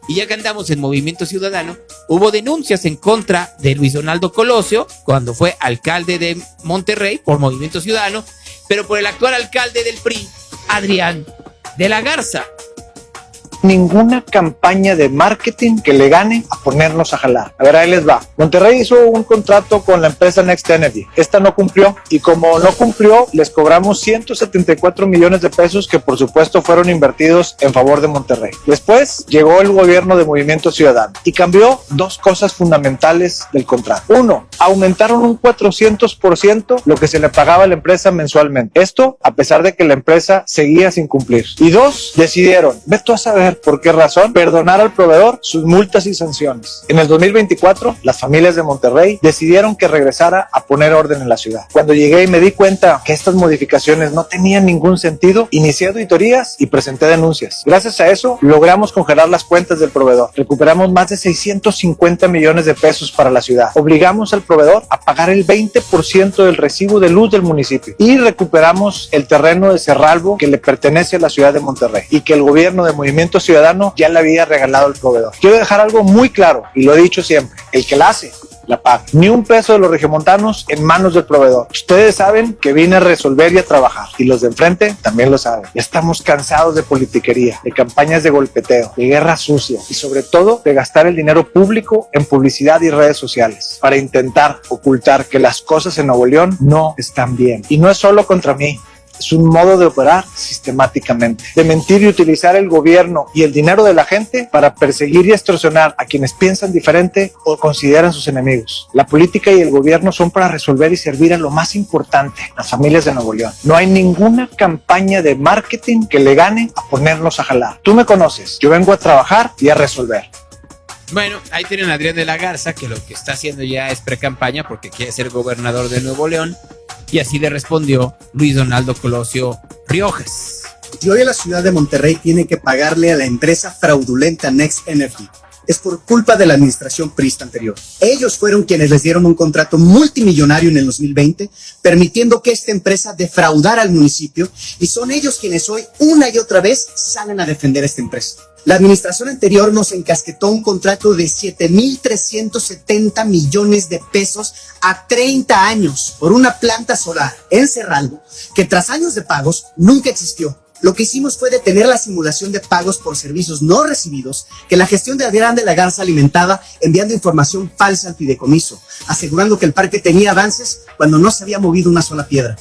Y ya que andamos en Movimiento Ciudadano, hubo denuncias en contra de Luis Donaldo Colosio cuando fue alcalde de Monterrey por Movimiento Ciudadano, pero por el actual alcalde del PRI, Adrián de la Garza. Ninguna campaña de marketing que le gane a ponernos a jalar. A ver, ahí les va. Monterrey hizo un contrato con la empresa Next Energy. Esta no cumplió y como no cumplió, les cobramos 174 millones de pesos que por supuesto fueron invertidos en favor de Monterrey. Después llegó el gobierno de Movimiento Ciudadano y cambió dos cosas fundamentales del contrato. Uno, aumentaron un 400% lo que se le pagaba a la empresa mensualmente. Esto a pesar de que la empresa seguía sin cumplir. Y dos, decidieron, ve tú a saber por qué razón, perdonar al proveedor sus multas y sanciones. En el 2024, las familias de Monterrey decidieron que regresara a poner orden en la ciudad. Cuando llegué y me di cuenta que estas modificaciones no tenían ningún sentido, inicié auditorías y presenté denuncias. Gracias a eso, logramos congelar las cuentas del proveedor. Recuperamos más de 650 millones de pesos para la ciudad. Obligamos al proveedor a pagar el 20% del recibo de luz del municipio y recuperamos el terreno de Cerralbo que le pertenece a la ciudad de Monterrey y que el gobierno de Movimiento Ciudadano ya le había regalado al proveedor. Quiero dejar algo muy claro y lo he dicho siempre, el que la hace, la paga. Ni un peso de los regiomontanos en manos del proveedor. Ustedes saben que vine a resolver y a trabajar y los de enfrente también lo saben. Ya estamos cansados de politiquería, de campañas de golpeteo, de guerra sucia y sobre todo de gastar el dinero público en publicidad y redes sociales para intentar ocultar que las cosas en Nuevo León no están bien. Y no es solo contra mí. Es un modo de operar sistemáticamente, de mentir y utilizar el gobierno y el dinero de la gente para perseguir y extorsionar a quienes piensan diferente o consideran sus enemigos. La política y el gobierno son para resolver y servir a lo más importante, las familias de Nuevo León. No hay ninguna campaña de marketing que le gane a ponernos a jalar. Tú me conoces, yo vengo a trabajar y a resolver. Bueno, ahí tienen a Adrián de la Garza, que lo que está haciendo ya es pre-campaña porque quiere ser gobernador de Nuevo León. Y así le respondió Luis Donaldo Colosio Riojas. Si hoy la ciudad de Monterrey tiene que pagarle a la empresa fraudulenta Next Energy, es por culpa de la administración priista anterior. Ellos fueron quienes les dieron un contrato multimillonario en el 2020, permitiendo que esta empresa defraudara al municipio, y son ellos quienes hoy una y otra vez salen a defender a esta empresa. La administración anterior nos encasquetó un contrato de 7,370 millones de pesos a 30 años por una planta solar en Cerralbo que tras años de pagos nunca existió. Lo que hicimos fue detener la simulación de pagos por servicios no recibidos que la gestión de Adrián de la Garza alimentaba enviando información falsa al fideicomiso, asegurando que el parque tenía avances cuando no se había movido una sola piedra.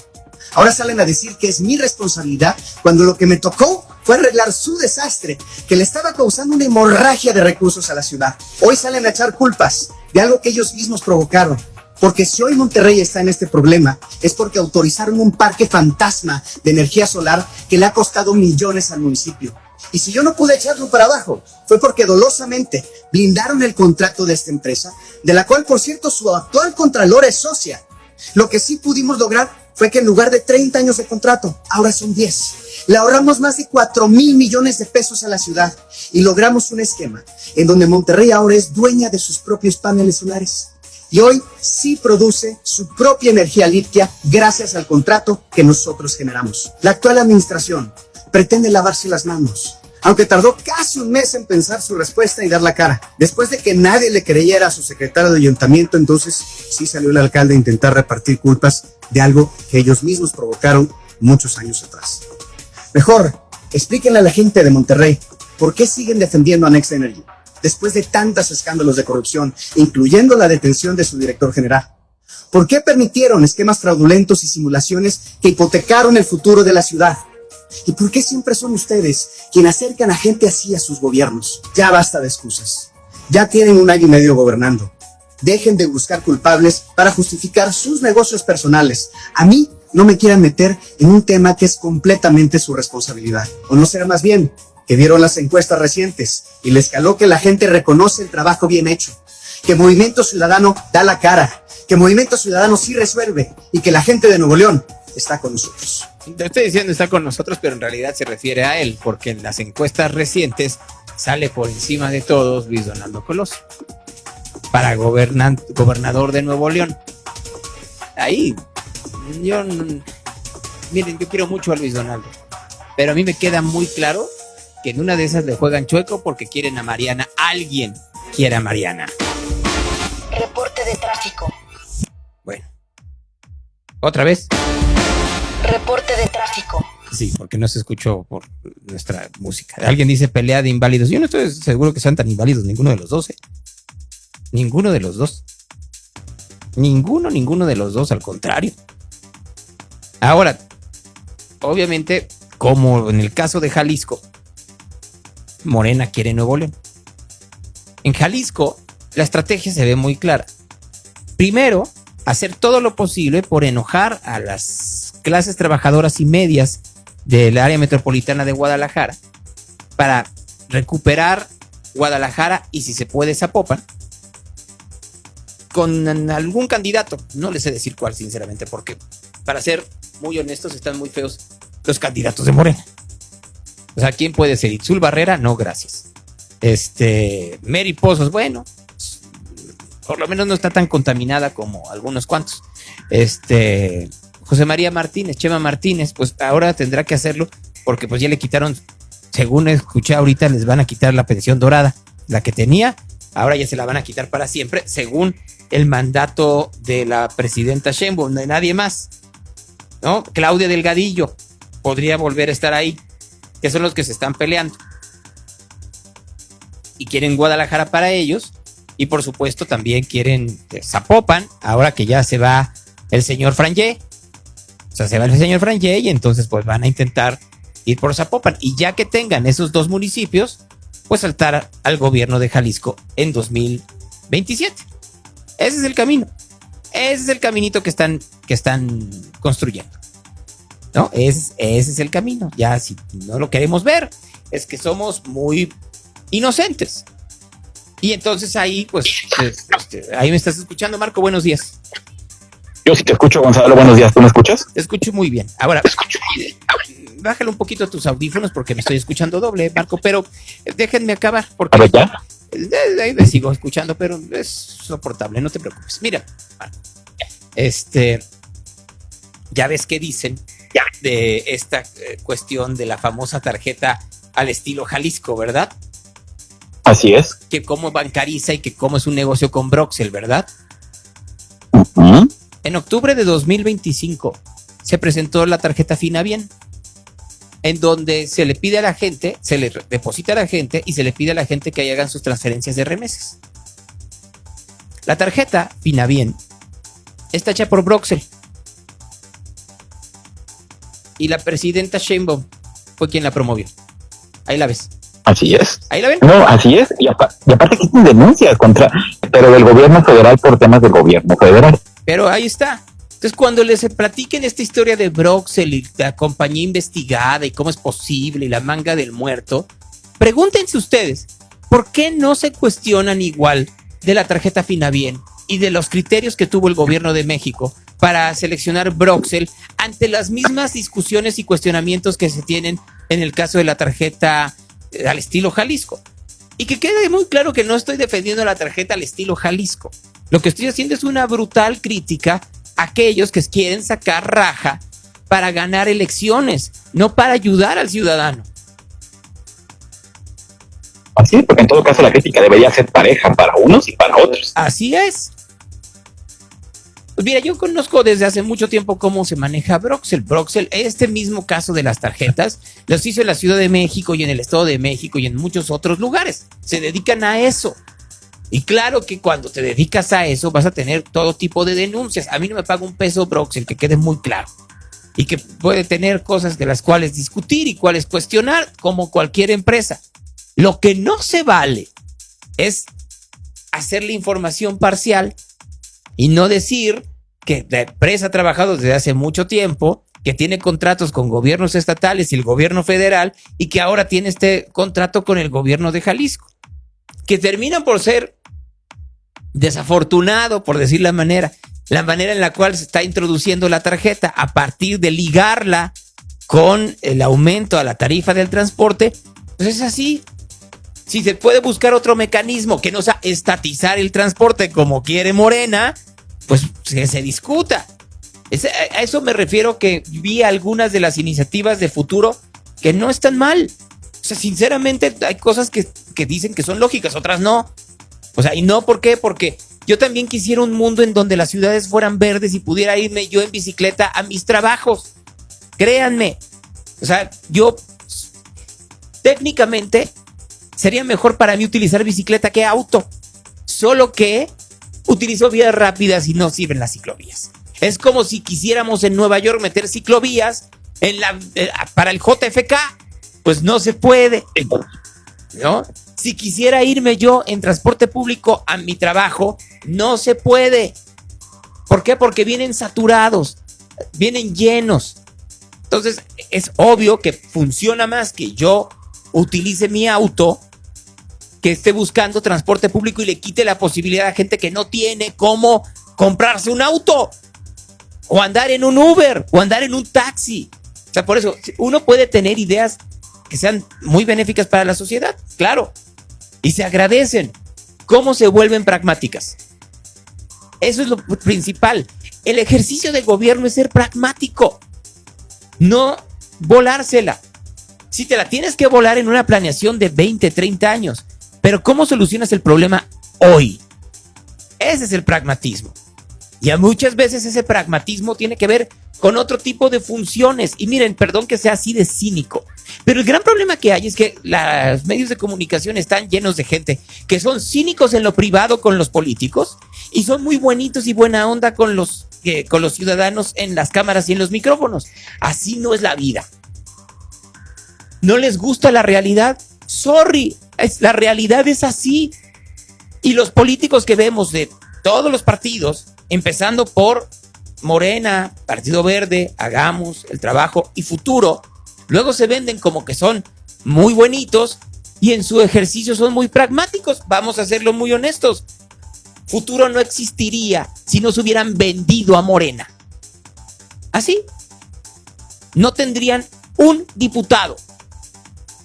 Ahora salen a decir que es mi responsabilidad cuando lo que me tocó fue arreglar su desastre, que le estaba causando una hemorragia de recursos a la ciudad. Hoy salen a echar culpas de algo que ellos mismos provocaron. Porque si hoy Monterrey está en este problema, es porque autorizaron un parque fantasma de energía solar que le ha costado millones al municipio. Y si yo no pude echarlo para abajo, fue porque dolosamente blindaron el contrato de esta empresa, de la cual, por cierto, su actual contralora es socia. Lo que sí pudimos lograr fue que en lugar de 30 años de contrato, ahora son 10. Le ahorramos más de 4,000 millones de pesos a la ciudad y logramos un esquema en donde Monterrey ahora es dueña de sus propios paneles solares. Y hoy sí produce su propia energía limpia gracias al contrato que nosotros generamos. La actual administración pretende lavarse las manos, aunque tardó casi un mes en pensar su respuesta y dar la cara. Después de que nadie le creyera a su secretario de ayuntamiento, entonces sí salió el alcalde a intentar repartir culpas de algo que ellos mismos provocaron muchos años atrás. Mejor, explíquenle a la gente de Monterrey por qué siguen defendiendo a Next Energy después de tantos escándalos de corrupción, incluyendo la detención de su director general. ¿Por qué permitieron esquemas fraudulentos y simulaciones que hipotecaron el futuro de la ciudad? ¿Y por qué siempre son ustedes quienes acercan a gente así a sus gobiernos? Ya basta de excusas. Ya tienen 1 año y medio gobernando. Dejen de buscar culpables para justificar sus negocios personales. A mí no me quieran meter en un tema que es completamente su responsabilidad. O no será más bien que vieron las encuestas recientes y les caló que la gente reconoce el trabajo bien hecho, que Movimiento Ciudadano da la cara, que Movimiento Ciudadano sí resuelve y que la gente de Nuevo León está con nosotros. Te estoy diciendo está con nosotros, pero en realidad se refiere a él, porque en las encuestas recientes sale por encima de todos Luis Donaldo Colosio para gobernador de Nuevo León. Ahí, miren, yo quiero mucho a Luis Donaldo, pero a mí me queda muy claro que en una de esas le juegan chueco porque quieren a Mariana. Alguien quiere a Mariana. Reporte de tráfico. Bueno. ¿Otra vez? Reporte de tráfico. Sí, porque no se escuchó por nuestra música. Alguien dice pelea de inválidos. Yo no estoy seguro que sean tan inválidos ninguno de los dos. Ninguno de los dos. Ninguno de los dos, al contrario. Ahora, obviamente, como en el caso de Jalisco, Morena quiere Nuevo León. En Jalisco, la estrategia se ve muy clara. Primero, hacer todo lo posible por enojar a las clases trabajadoras y medias del área metropolitana de Guadalajara para recuperar Guadalajara y, si se puede, Zapopan, con algún candidato. No les sé decir cuál, sinceramente, porque, para ser muy honestos, están muy feos los candidatos de Morena. O sea, ¿quién puede ser? ¿Itzul Barrera? No, gracias. Mary Pozos, bueno, por lo menos no está tan contaminada como algunos cuantos. José María Martínez, Chema Martínez, pues ahora tendrá que hacerlo porque pues ya le quitaron, según escuché ahorita, les van a quitar la pensión dorada, la que tenía, ahora ya se la van a quitar para siempre, según el mandato de la presidenta Sheinbaum, de nadie más, ¿no? Claudia Delgadillo podría volver a estar ahí, que son los que se están peleando y quieren Guadalajara para ellos, y por supuesto también quieren Zapopan, ahora que ya se va el señor Frangé. O sea, se va el señor Frangé y entonces pues van a intentar ir por Zapopan. Y ya que tengan esos dos municipios, pues saltar al gobierno de Jalisco en 2027. Ese es el camino. Ese es el caminito que están construyendo, ¿no? Ese es el camino. Ya, si no lo queremos ver, es que somos muy inocentes. Y entonces ahí, pues, ahí me estás escuchando, Marco. Buenos días. Yo sí te escucho, Gonzalo. Buenos días. ¿Tú me escuchas? Te escucho muy bien. Ahora, bájale un poquito a tus audífonos porque me estoy escuchando doble, Marco, pero déjenme acabar porque... A ver, ¿ya? Ahí me sigo escuchando, pero es soportable, no te preocupes. Mira, Marco, ya ves qué dicen de esta cuestión de la famosa tarjeta al estilo Jalisco, ¿verdad? Así es. Que cómo bancariza y que cómo es un negocio con Broxel, ¿verdad? Uh-huh. En octubre de 2025 se presentó la tarjeta Finabien, en donde se le pide a la gente, se le deposita a la gente y se le pide a la gente que hagan sus transferencias de remesas. La tarjeta Finabien está hecha por Broxel. Y la presidenta Sheinbaum fue quien la promovió. Ahí la ves. Así es. ¿Ahí la ven? No, así es. Y aparte existen denuncias pero del gobierno federal por temas del gobierno federal. Pero ahí está. Entonces, cuando les platiquen esta historia de Broxel y la compañía investigada y cómo es posible y la manga del muerto, pregúntense ustedes, ¿por qué no se cuestionan igual de la tarjeta Finabien y de los criterios que tuvo el gobierno de México para seleccionar Broxel ante las mismas discusiones y cuestionamientos que se tienen en el caso de la tarjeta al estilo Jalisco? Y que quede muy claro que no estoy defendiendo la tarjeta al estilo Jalisco. Lo que estoy haciendo es una brutal crítica a aquellos que quieren sacar raja para ganar elecciones, no para ayudar al ciudadano. Así es, porque en todo caso la crítica debería ser pareja para unos y para otros. Así es. Pues mira, yo conozco desde hace mucho tiempo cómo se maneja Broxel. Broxel, este mismo caso de las tarjetas, los hizo en la Ciudad de México y en el Estado de México y en muchos otros lugares. Se dedican a eso. Y claro que cuando te dedicas a eso vas a tener todo tipo de denuncias. A mí no me paga un peso Broxel, que quede muy claro. Y que puede tener cosas de las cuales discutir y cuales cuestionar, como cualquier empresa. Lo que no se vale es hacer la información parcial y no decir que la empresa ha trabajado desde hace mucho tiempo, que tiene contratos con gobiernos estatales y el gobierno federal, y que ahora tiene este contrato con el gobierno de Jalisco, que terminan por ser desafortunado, por decir la manera en la cual se está introduciendo la tarjeta a partir de ligarla con el aumento a la tarifa del transporte. Pues es así. Si se puede buscar otro mecanismo que no sea estatizar el transporte como quiere Morena, pues que se discuta. A eso me refiero, que vi algunas de las iniciativas de futuro que no están mal. O sea, sinceramente hay cosas que dicen que son lógicas, otras no. O sea, ¿y no por qué? Porque yo también quisiera un mundo en donde las ciudades fueran verdes y pudiera irme yo en bicicleta a mis trabajos. Créanme. O sea, yo técnicamente sería mejor para mí utilizar bicicleta que auto. Solo que utilizo vías rápidas y no sirven las ciclovías. Es como si quisiéramos en Nueva York meter ciclovías para el JFK. Pues no se puede, ¿no? Si quisiera irme yo en transporte público a mi trabajo, no se puede. ¿Por qué? Porque vienen saturados, vienen llenos. Entonces, es obvio que funciona más que yo utilice mi auto, que esté buscando transporte público y le quite la posibilidad a gente que no tiene cómo comprarse un auto, o andar en un Uber, o andar en un taxi. O sea, por eso, uno puede tener ideas que sean muy benéficas para la sociedad, claro, y se agradecen. ¿Cómo se vuelven pragmáticas? Eso es lo principal. El ejercicio de gobierno es ser pragmático, no volársela. Si te la tienes que volar en una planeación de 20, 30 años, pero ¿cómo solucionas el problema hoy? Ese es el pragmatismo. Y a muchas veces ese pragmatismo tiene que ver con otro tipo de funciones. Y miren, perdón que sea así de cínico, pero el gran problema que hay es que los medios de comunicación están llenos de gente que son cínicos en lo privado con los políticos y son muy buenitos y buena onda con los ciudadanos en las cámaras y en los micrófonos. Así no es la vida. ¿No les gusta la realidad? Sorry, la realidad es así. Y los políticos que vemos de todos los partidos, empezando por Morena, Partido Verde, Hagamos, El Trabajo y Futuro, luego se venden como que son muy buenitos y en su ejercicio son muy pragmáticos. Vamos a serlo muy honestos. Futuro no existiría si no se hubieran vendido a Morena. Así. No tendrían un diputado.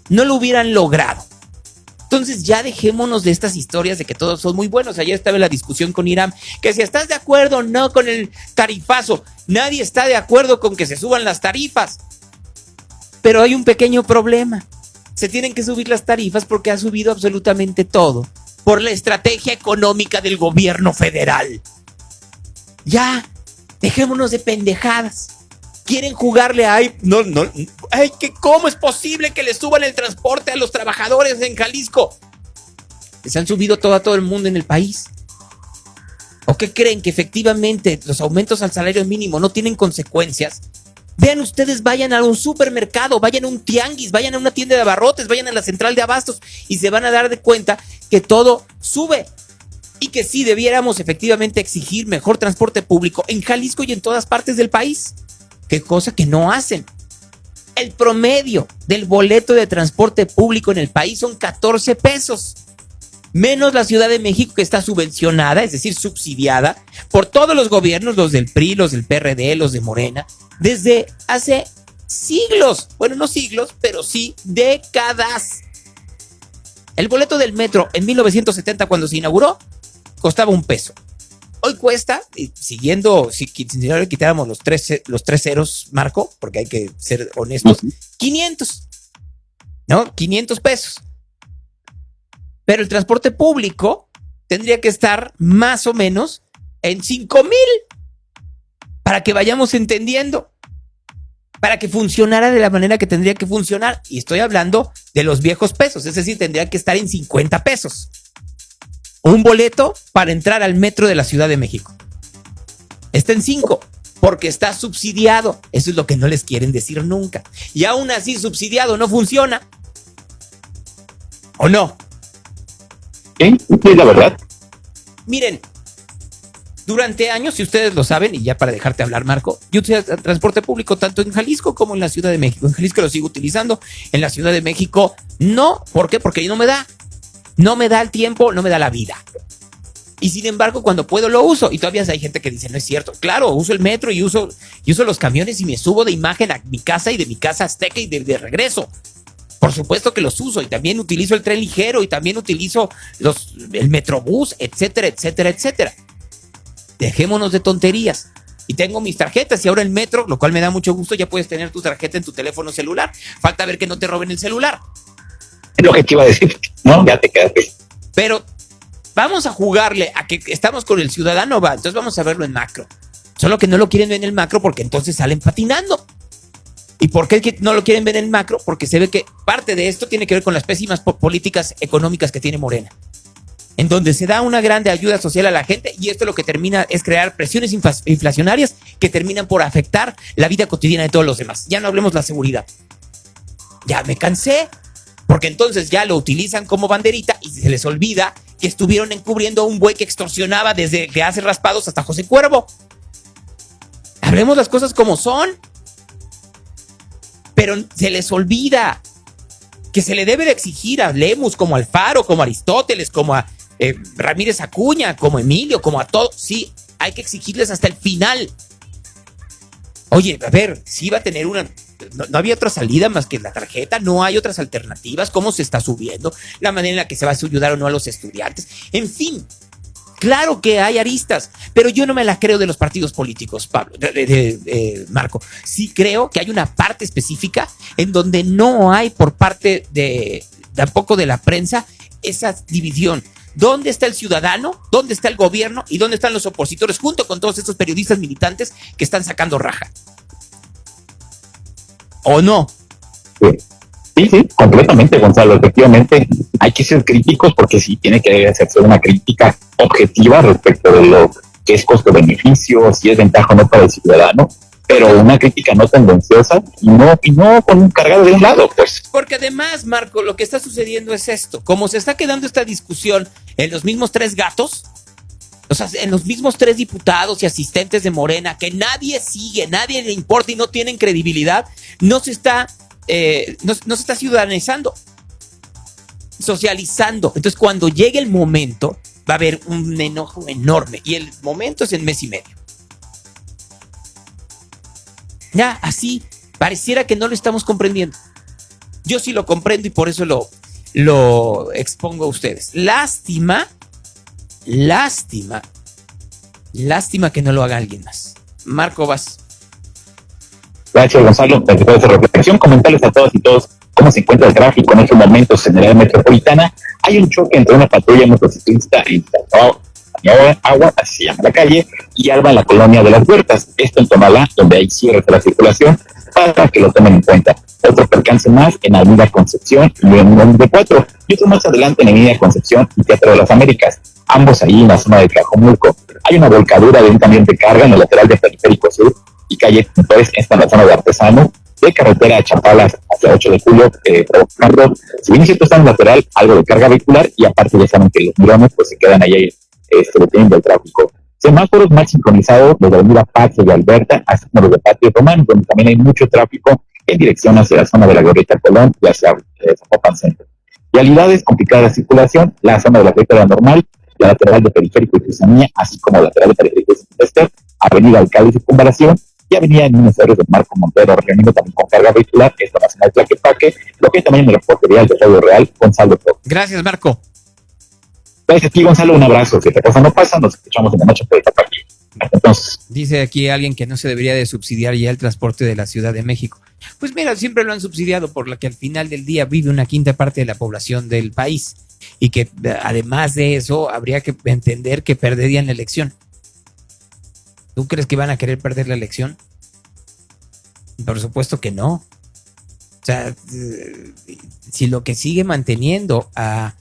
No lo hubieran logrado. Entonces ya dejémonos de estas historias de que todos son muy buenos. Ayer estaba en la discusión con Irán, que si estás de acuerdo o no con el tarifazo. Nadie está de acuerdo con que se suban las tarifas. Pero hay un pequeño problema. Se tienen que subir las tarifas porque ha subido absolutamente todo por la estrategia económica del gobierno federal. Ya, dejémonos de pendejadas. Quieren jugarle a... ¿cómo es posible que le suban el transporte a los trabajadores en Jalisco? Se han subido todo el mundo en el país. ¿O qué creen? ¿Que efectivamente los aumentos al salario mínimo no tienen consecuencias? Vean ustedes, vayan a un supermercado, vayan a un tianguis, vayan a una tienda de abarrotes, vayan a la central de abastos y se van a dar de cuenta que todo sube. Y que sí debiéramos efectivamente exigir mejor transporte público en Jalisco y en todas partes del país. Qué cosa que no hacen. El promedio del boleto de transporte público en el país son 14 pesos. Menos la Ciudad de México, que está subvencionada, es decir, subsidiada por todos los gobiernos, los del PRI, los del PRD, los de Morena, desde hace siglos. Bueno, no siglos, pero sí décadas. El boleto del metro en 1970, cuando se inauguró, costaba $1. Hoy cuesta, si no le quitáramos los tres ceros, Marco, porque hay que ser honestos, 500, ¿no? 500 pesos. Pero el transporte público tendría que estar más o menos en 5,000 para que vayamos entendiendo, para que funcionara de la manera que tendría que funcionar. Y estoy hablando de los viejos pesos, es decir, tendría que estar en 50 pesos. Un boleto para entrar al metro de la Ciudad de México. Está en 5, porque está subsidiado. Eso es lo que no les quieren decir nunca. Y aún así, subsidiado no funciona. ¿O no? Sí, la verdad. Miren, durante años, si ustedes lo saben, y ya para dejarte hablar, Marco, yo utilicé transporte público tanto en Jalisco como en la Ciudad de México. En Jalisco lo sigo utilizando, en la Ciudad de México no. ¿Por qué? Porque no me da el tiempo, no me da la vida. Y sin embargo, cuando puedo lo uso. Y todavía hay gente que dice, no es cierto. Claro, uso el metro y uso los camiones y me subo de imagen a mi casa y de mi casa a Azteca y de regreso. Por supuesto que los uso y también utilizo el tren ligero y también utilizo el metrobús, etcétera, etcétera, etcétera. Dejémonos de tonterías. Y tengo mis tarjetas y ahora el metro, lo cual me da mucho gusto, ya puedes tener tu tarjeta en tu teléfono celular. Falta ver que no te roben el celular. Es lo que te iba a decir, ¿no? Ya te quedaste. Pero vamos a jugarle a que estamos con el ciudadano, entonces vamos a verlo en macro. Solo que no lo quieren ver en el macro porque entonces salen patinando. ¿Y por qué no lo quieren ver en el macro? Porque se ve que parte de esto tiene que ver con las pésimas políticas económicas que tiene Morena, en donde se da una grande ayuda social a la gente y esto lo que termina es crear presiones inflacionarias que terminan por afectar la vida cotidiana de todos los demás. Ya no hablemos de la seguridad. Ya me cansé, porque entonces ya lo utilizan como banderita y se les olvida que estuvieron encubriendo a un güey que extorsionaba desde que hace raspados hasta José Cuervo. Hablemos las cosas como son. Pero se les olvida que se le debe de exigir a Lemus, como a Alfaro, como a Aristóteles, como a Ramírez Acuña, como a Emilio, como a todos. Sí, hay que exigirles hasta el final. Oye, a ver, sí va a tener una... No había otra salida más que la tarjeta, no hay otras alternativas, cómo se está subiendo, la manera en la que se va a ayudar o no a los estudiantes. En fin, claro que hay aristas, pero yo no me la creo de los partidos políticos, Pablo, Marco. Sí creo que hay una parte específica en donde no hay por parte de tampoco de la prensa esa división. ¿Dónde está el ciudadano? ¿Dónde está el gobierno? ¿Y dónde están los opositores junto con todos estos periodistas militantes que están sacando raja? ¿O no? Sí, completamente, Gonzalo. Efectivamente, hay que ser críticos porque sí tiene que hacerse una crítica objetiva respecto de lo que es costo-beneficio, si es ventaja o no para el ciudadano, pero una crítica no tendenciosa y no con un cargado de un lado, pues. Porque además, Marco, lo que está sucediendo es esto. Como se está quedando esta discusión en los mismos tres gatos, o sea, en los mismos tres diputados y asistentes de Morena, que nadie sigue, nadie le importa y no tienen credibilidad, no se está ciudadanizando, socializando. Entonces, cuando llegue el momento, va a haber un enojo enorme. Y el momento es en mes y medio. Ya, así, pareciera que no lo estamos comprendiendo. Yo sí lo comprendo y por eso lo expongo a ustedes. Lástima que no lo haga alguien más. Marco, vas. Gracias, Gonzalo. Después de esa reflexión, comentarles a todas y todos cómo se encuentra el tráfico en estos momentos en el área metropolitana. Hay un choque entre una patrulla motociclista en Agua, así se llama la calle, y Alba en la colonia de las Huertas. Esto en Tonalá, donde hay cierre de la circulación, para que lo tomen en cuenta. Otro percance más en Avenida Concepción y en Número 4, y otro más adelante en Avenida Concepción y Teatro de las Américas, ambos ahí en la zona de Tlajomulco. Hay una volcadura de un camión de carga en el lateral de Periférico Sur y calle Pintores, esta en la zona de Artesano, de carretera a Chapalas hacia 8 de julio, provocando, si bien es cierto, está en lateral, algo de carga vehicular, y aparte ya saben que los mirones pues se quedan ahí deteniendo el tráfico. Semáforos mal sincronizados desde la avenida Patria y Alberta hasta los de Patio Román, donde también hay mucho tráfico en dirección hacia la zona de la Glorieta Colón y hacia Zapopan Centro. Vialidades complicadas de circulación, la zona de la Glorieta Normal, la lateral de Periférico y Cruzanía, así como la lateral de Periférico y Silvestre, Avenida Alcalde y Circunvalación, y Avenida Administradores de Marco Montero, reuniendo también con carga vehicular, esta zona de Tlaquepaque, lo que también en el reporte vial de Radio Real, Gonzalo Torres. Gracias, Marco. Gracias a ti, Gonzalo, un abrazo. Si esta cosa no pasa, nos escuchamos en la noche por esta parte. Entonces, dice aquí alguien que no se debería de subsidiar ya el transporte de la Ciudad de México. Pues mira, siempre lo han subsidiado por lo que al final del día vive una quinta parte de la población del país y que además de eso habría que entender que perderían la elección. ¿Tú crees que van a querer perder la elección? Por supuesto que no. O sea, si lo que sigue manteniendo a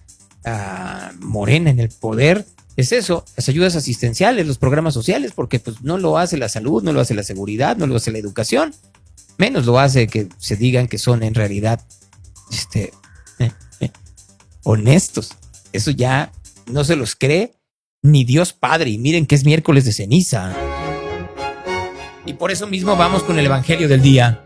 Morena en el poder es eso, las ayudas asistenciales, los programas sociales, porque pues no lo hace la salud, no lo hace la seguridad, no lo hace la educación, menos lo hace que se digan que son en realidad honestos. Eso ya no se los cree ni Dios Padre, y miren que es miércoles de ceniza. Y por eso mismo vamos con el evangelio del día.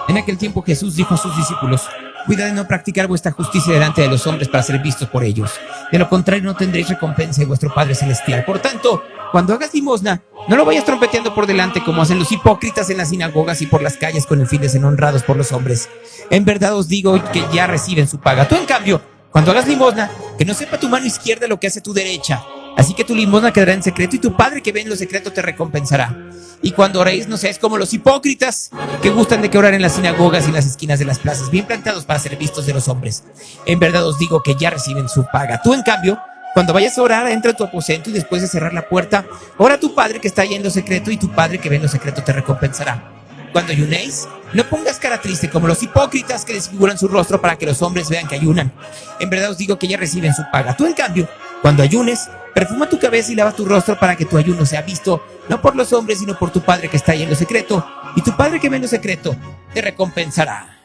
En aquel tiempo Jesús dijo a sus discípulos: cuidad de no practicar vuestra justicia delante de los hombres para ser vistos por ellos. De lo contrario no tendréis recompensa de vuestro Padre Celestial. Por tanto, cuando hagas limosna, no lo vayas trompeteando por delante como hacen los hipócritas en las sinagogas y por las calles con el fin de ser honrados por los hombres. En verdad os digo que ya reciben su paga. Tú, en cambio, cuando hagas limosna, que no sepa tu mano izquierda lo que hace tu derecha, Así que tu limosna quedará en secreto y tu Padre que ve en lo secreto te recompensará. Y cuando oréis, no seáis como los hipócritas que gustan de que orar en las sinagogas y en las esquinas de las plazas, bien plantados para ser vistos de los hombres. En verdad os digo que ya reciben su paga. Tú, en cambio, cuando vayas a orar, entra a tu aposento y después de cerrar la puerta, ora a tu Padre que está allá en lo secreto y tu Padre que ve en lo secreto te recompensará. Cuando ayunéis, no pongas cara triste como los hipócritas que desfiguran su rostro para que los hombres vean que ayunan. En verdad os digo que ya reciben su paga. Tú, en cambio, cuando ayunes, perfuma tu cabeza y lava tu rostro para que tu ayuno sea visto, no por los hombres, sino por tu Padre que está ahí en lo secreto. Y tu Padre que ve en lo secreto te recompensará.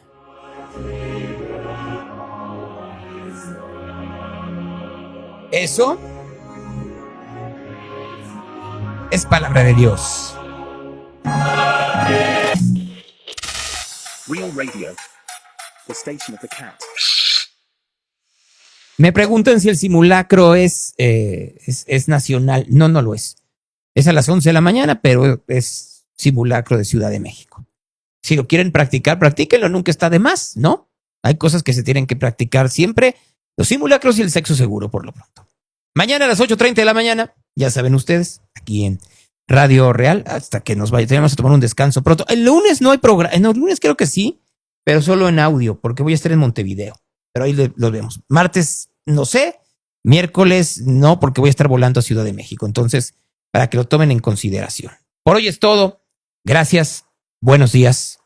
Eso es palabra de Dios. Real Radio, the station of the cat. Me preguntan si el simulacro es nacional. No, no lo es. Es a las 11 de la mañana, pero es simulacro de Ciudad de México. Si lo quieren practicar, practíquenlo, nunca está de más, ¿no? Hay cosas que se tienen que practicar siempre. Los simulacros y el sexo seguro, por lo pronto. Mañana a las 8:30 de la mañana, ya saben ustedes, aquí en Radio Real, hasta que nos vayamos a tomar un descanso pronto. El lunes no hay programa. El lunes creo que sí, pero solo en audio, porque voy a estar en Montevideo. Pero ahí los vemos. Martes, no sé. Miércoles, no, porque voy a estar volando a Ciudad de México. Entonces, para que lo tomen en consideración. Por hoy es todo. Gracias. Buenos días.